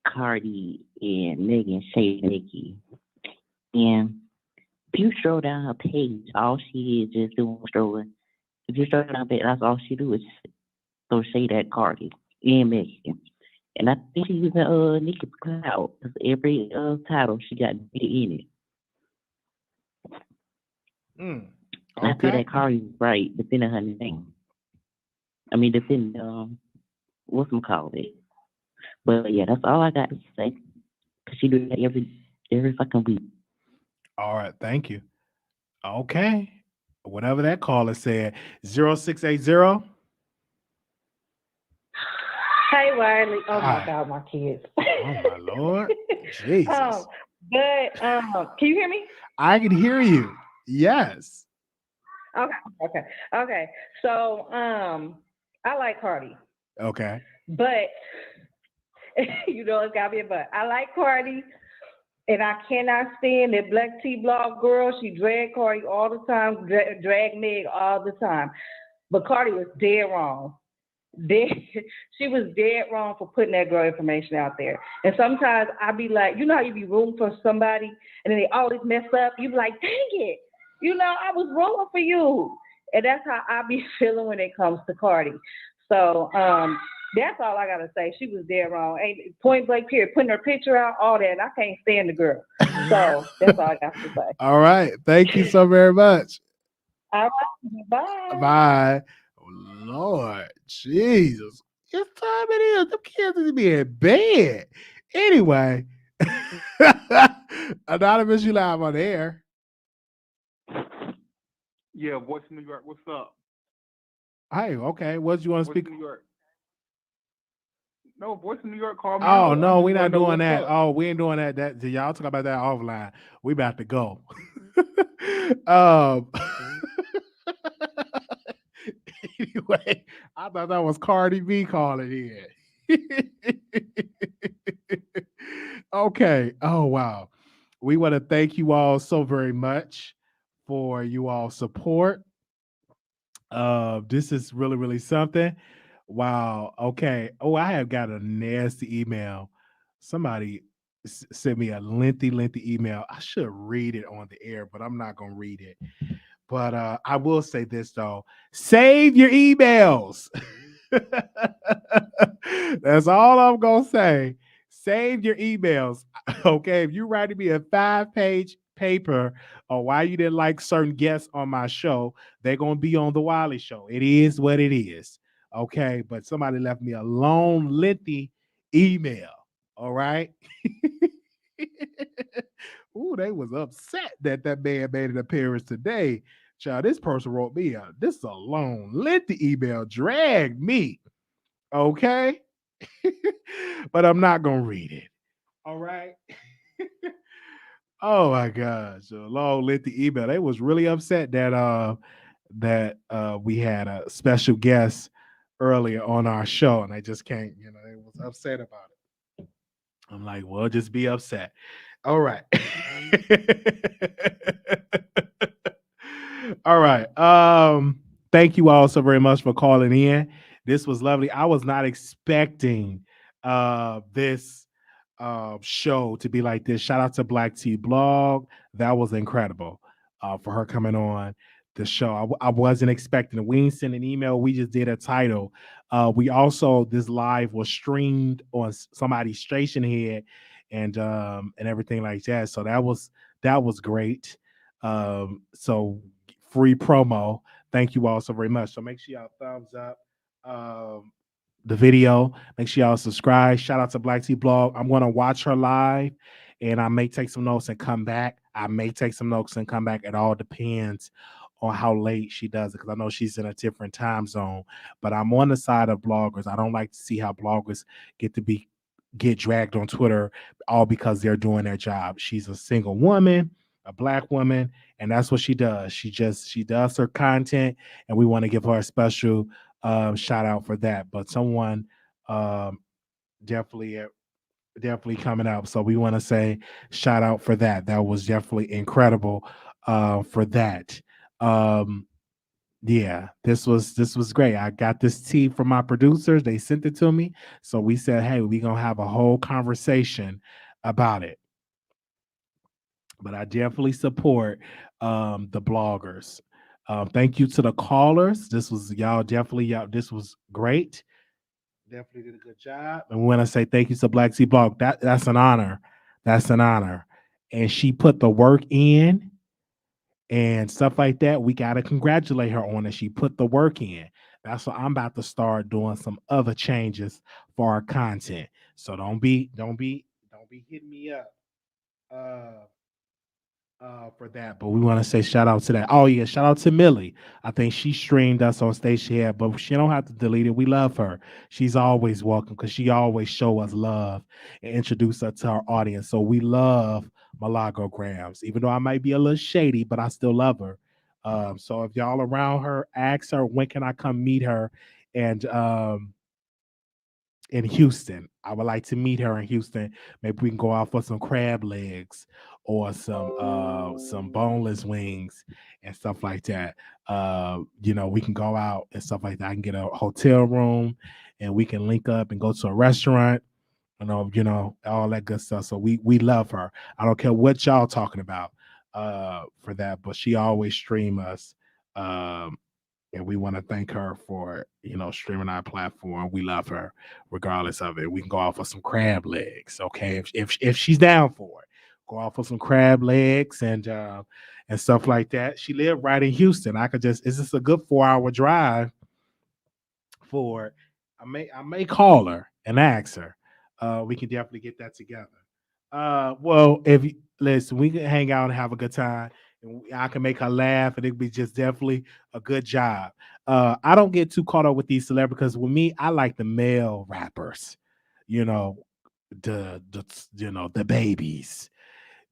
Cardi and Megan Shay Nikki. And if you scroll down her page, all she is just doing scrolling. If you scroll down her page, that's all she do is throw shade at Cardi and Megan. And I think she's using Nikki's clout because every title she got in it. Okay. I feel that Cardi's right, defending her name. I mean, defending whatchamacallit. But yeah, that's all I got to say. Cause she do that every fucking week. All right, thank you. Okay. Whatever that caller said. 0680. Hey, Wiley. Oh, Hi. my God, my kids. Oh, my Lord. Jesus. Can you hear me? I can hear you. Yes. Okay. So, I like Cardi, Okay. but it's gotta be a but. I like Cardi, and I cannot stand that Black T blog girl. She drag Cardi all the time, drag Meg all the time. But Cardi was dead wrong. She was dead wrong for putting that girl information out there. And sometimes I be like, how you be rooting for somebody and then they always mess up. You be like, dang it, I was rooting for you. And that's how I be feeling when it comes to Cardi. So that's all I gotta say. She was dead wrong. Ain't point blank period. Putting her picture out, all that. And I can't stand the girl. So that's all I got to say. All right. Thank you so very much. All right. Bye. Bye. Oh, Lord. Jesus. It's time it is. Them kids need to be in bed. Anyway. Anonymous, you live on the air. Yeah, Voice of New York. What's up? Hey, okay. What do you want to Voice speak? of New York. No, Voice of New York called me. Oh, out. no, I we're just not wanna know doing that. what's up. Oh, we ain't doing that. Y'all talk about that offline. We about to go. Anyway, I thought that was Cardi B calling in. Okay. Oh, wow. We want to thank you all so very much for you all support. This is really, really something. Wow. Okay. Oh, I have got a nasty email. Somebody sent me a lengthy email. I should read it on the air, but I'm not going to read it. But I will say this, though. Save your emails. That's all I'm going to say. Save your emails. Okay. If you're writing me a 5-page paper on why you didn't like certain guests on my show, they're going to be on the Wiley Show. It is what it is. Okay. But somebody left me a long, lengthy email. All right. Ooh, they was upset that man made an appearance today. Child, this person wrote me this is a long, lengthy email. Drag me. Okay. But I'm not going to read it. All right. Oh my gosh. A long, lengthy email. They was really upset that we had a special guest earlier on our show, and they just can't, they was upset about it. I'm like, well, just be upset. All right. All right. Thank you all so very much for calling in. This was lovely. I was not expecting this show to be like this. Shout out to Black T Blog. That was incredible for her coming on the show. I wasn't expecting it. We didn't send an email. We just did a title. We also, this live was streamed on somebody's station here, and everything like that. So that was great. So free promo. Thank you all so very much. So make sure y'all thumbs up the video. Make sure y'all subscribe. Shout out to Black Tea Blog. I'm gonna watch her live, and I may take some notes and come back. I may take some notes and come back. It all depends on how late she does it, because I know she's in a different time zone. But I'm on the side of bloggers. I don't like to see how bloggers get dragged on Twitter all because they're doing their job. She's a single woman, a Black woman, and that's what she does. She does her content, and we want to give her a special shout out for that. But someone definitely coming out, so we want to say shout out for that. That was definitely incredible for that. Yeah, this was great. I got this tea from my producers. They sent it to me. So we said, hey, we're gonna have a whole conversation about it. But I definitely support the bloggers. Thank you to the callers. This was this was great. Definitely did a good job. And we want to say thank you to Black Sea Blog. That's an honor. That's an honor. And she put the work in and stuff like that. We got to congratulate her on it. She put the work in. That's what I'm about to start doing, some other changes for our content. So don't be hitting me up for that. But we want to say shout out to that. Oh yeah, shout out to Millie. I think she streamed us on stage here, but she don't have to delete it. We love her. She's always welcome because she always show us love and introduce us to our audience. So we love Malagograms, even though I might be a little shady, but I still love her. So if y'all around her, ask her when can I come meet her, and in Houston. I would like to meet her in Houston. Maybe we can go out for some crab legs or some boneless wings and stuff like that. We can go out and stuff like that. I can get a hotel room and we can link up and go to a restaurant. All that good stuff. So we love her. I don't care what y'all talking about for that, but she always stream us. And we want to thank her for streaming our platform. We love her regardless of it. We can go out for some crab legs, okay? If she's down for it, go out for some crab legs and stuff like that. She lived right in Houston. It's just a good 4-hour drive for. I may call her and ask her. We can definitely get that together. Well, listen, we can hang out and have a good time. I can make her laugh, and it'd be just definitely a good job. I don't get too caught up with these celebrities because with me, I like the male rappers. The babies,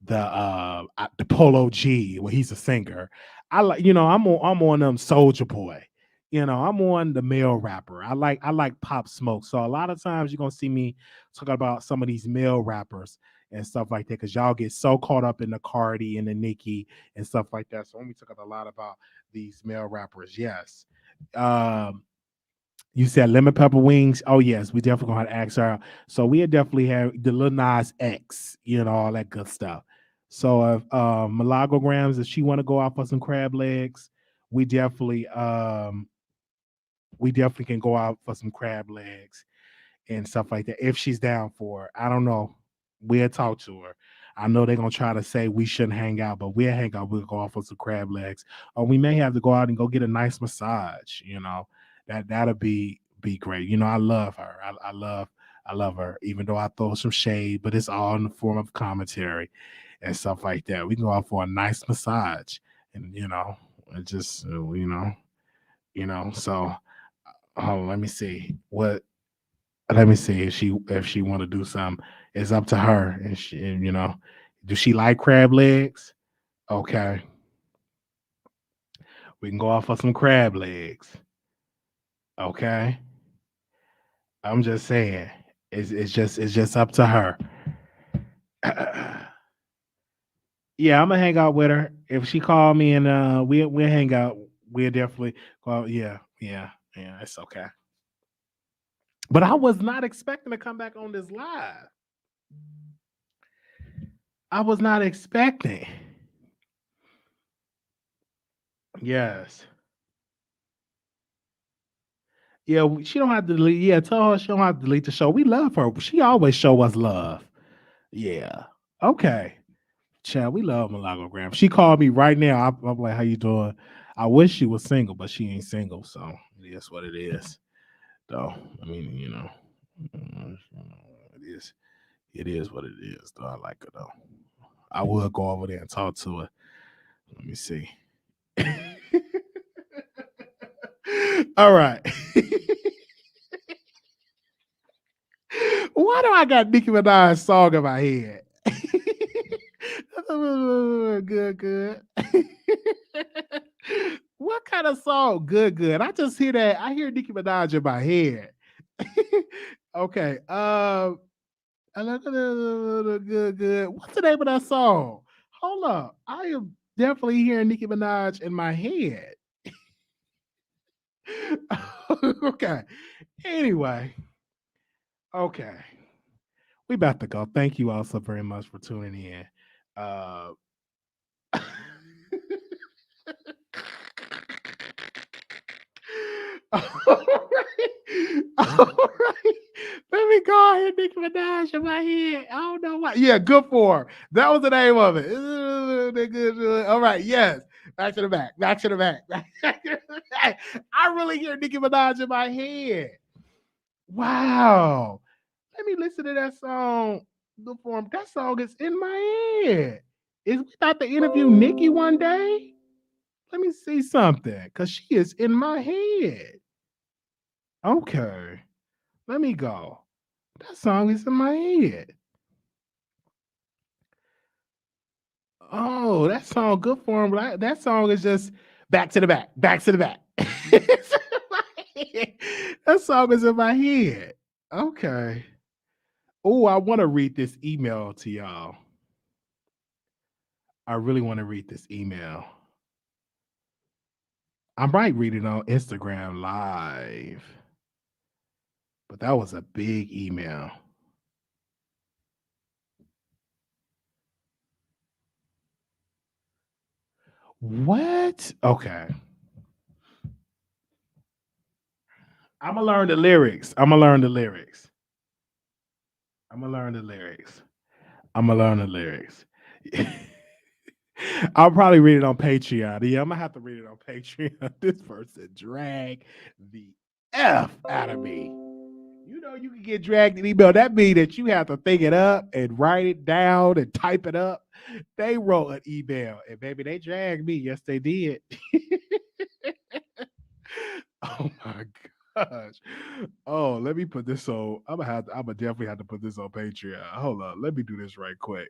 the Polo G, where he's a singer. I like, I'm on them Soldier Boy. I'm on the male rapper. I like Pop Smoke. So a lot of times you're gonna see me talking about some of these male rappers and stuff like that, because y'all get so caught up in the Cardi and the Nicki and stuff like that. So when we talk a lot about these male rappers, yes. You said lemon pepper wings. Oh yes, we definitely gonna have to ask her. So we definitely have the Lil Nas X, all that good stuff. So if Malagograms, if she want to go out for some crab legs, we definitely can go out for some crab legs and stuff like that if she's down for it. I don't know. We'll talk to her. I know they're gonna try to say we shouldn't hang out, but we'll hang out. We'll go off for some crab legs, or we may have to go out and go get a nice massage. That'll be great. I love her. I love her, even though I throw some shade, but it's all in the form of commentary and stuff like that. We can go out for a nice massage, and it just So let me see if she want to do something. It's up to her, and does she like crab legs? Okay, we can go off for some crab legs. Okay, I'm just saying, it's just up to her. Yeah, I'm gonna hang out with her if she call me, and we'll hang out. We'll definitely go out. Yeah, it's okay. But I was not expecting to come back on this live. I was not expecting. Yes. Yeah, she don't have to delete. Yeah, tell her she don't have to delete the show. We love her. She always show us love. Yeah. Okay. Chad, we love Malagogram. She called me right now. I'm like, how you doing? I wish she was single, but she ain't single, so it is what it is. Though, I mean, it is. It is what it is. Though I like her though. I will go over there and talk to her. Let me see. All right. Why do I got Nicki Minaj's song in my head? Good, good. What kind of song? Good, good. I just hear that. I hear Nicki Minaj in my head. Okay. Good, good. What's the name of that song? Hold up. I am definitely hearing Nicki Minaj in my head. Okay. Anyway. Okay. We about to go. Thank you all so very much for tuning in. All right. All right. Let me go ahead, Nicki Minaj in my head. I don't know why. Yeah, good for her. That was the name of it. All right, yes. Back to the back. Back to the back. Back to the back. I really hear Nicki Minaj in my head. Wow. Let me listen to that song. The form. That song is in my head. Is we about to interview Nicki one day? Let me see something, because she is in my head. Okay. Let me go. That song is in my head. Oh, that song good for him. But that song is just back to the back, back to the back. That song is in my head. Okay. Oh, I want to read this email to y'all. I really want to read this email. I might read it on Instagram Live. But that was a big email. What? Okay. I'm gonna learn the lyrics. I'm gonna learn the lyrics. I'm gonna learn the lyrics. I'm gonna learn the lyrics. I'll probably read it on Patreon. Yeah, I'm gonna have to read it on Patreon. This person dragged the F out of me. You know, you can get dragged in email. That means that you have to think it up and write it down and type it up. They wrote an email, and baby, they dragged me. Yes, they did. Oh my gosh. Oh, let me put this on. I'm gonna definitely have to put this on Patreon. Hold on, let me do this right quick.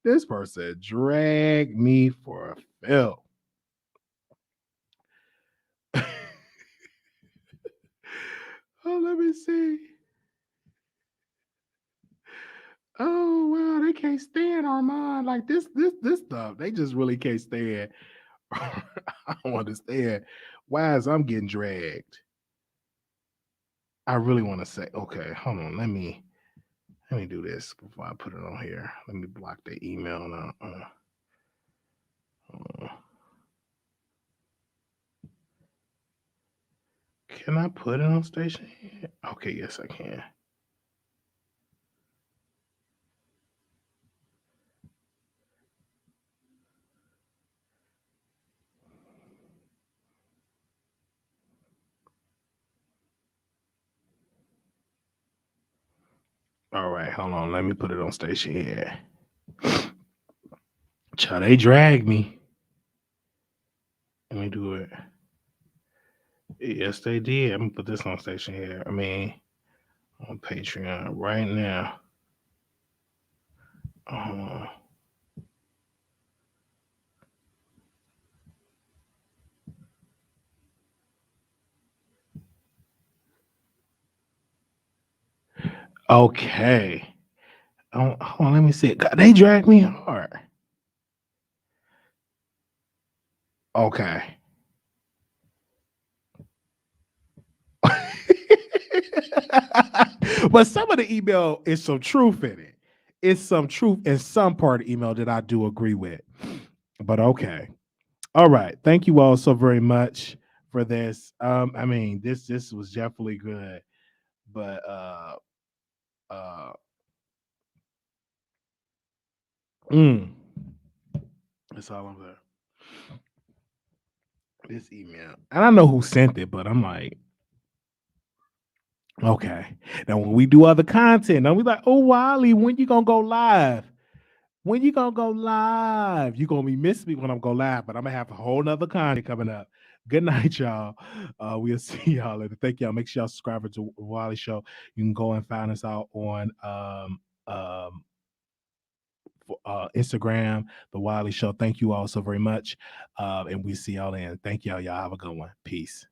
This person dragged me for a film. Oh, let me see. Oh wow, they can't stand Armand like this stuff. They just really can't stand. I don't understand why is I'm getting dragged. I really want to say, okay, hold on. Let me do this before I put it on here. Let me block the email now. Can I put it on station? Okay, yes, I can. All right, hold on. Let me put it on station here. Child, they dragged me. Let me do it. Yes, they did. I'm gonna put this on station here. I mean, on Patreon right now. Okay. Hold on, let me see it. God, they dragged me hard. Okay. But some of the email is some truth in it. It's some truth in some part of the email that I do agree with. But okay. All right. Thank you all so very much for this. I mean, this was definitely good, but it's all over this email. And I know who sent it, but I'm like, okay. Now when we do other content, I'm like, oh Wiley, when you gonna go live? When you gonna go live? You gonna be missing me when I'm going live, but I'm gonna have a whole nother content coming up. Good night, y'all. We'll see y'all later. Thank y'all. Make sure y'all subscribe to Wiley Show. You can go and find us out on Instagram, The Wiley Show. Thank you all so very much. And we see y'all then. Thank y'all. Y'all have a good one. Peace.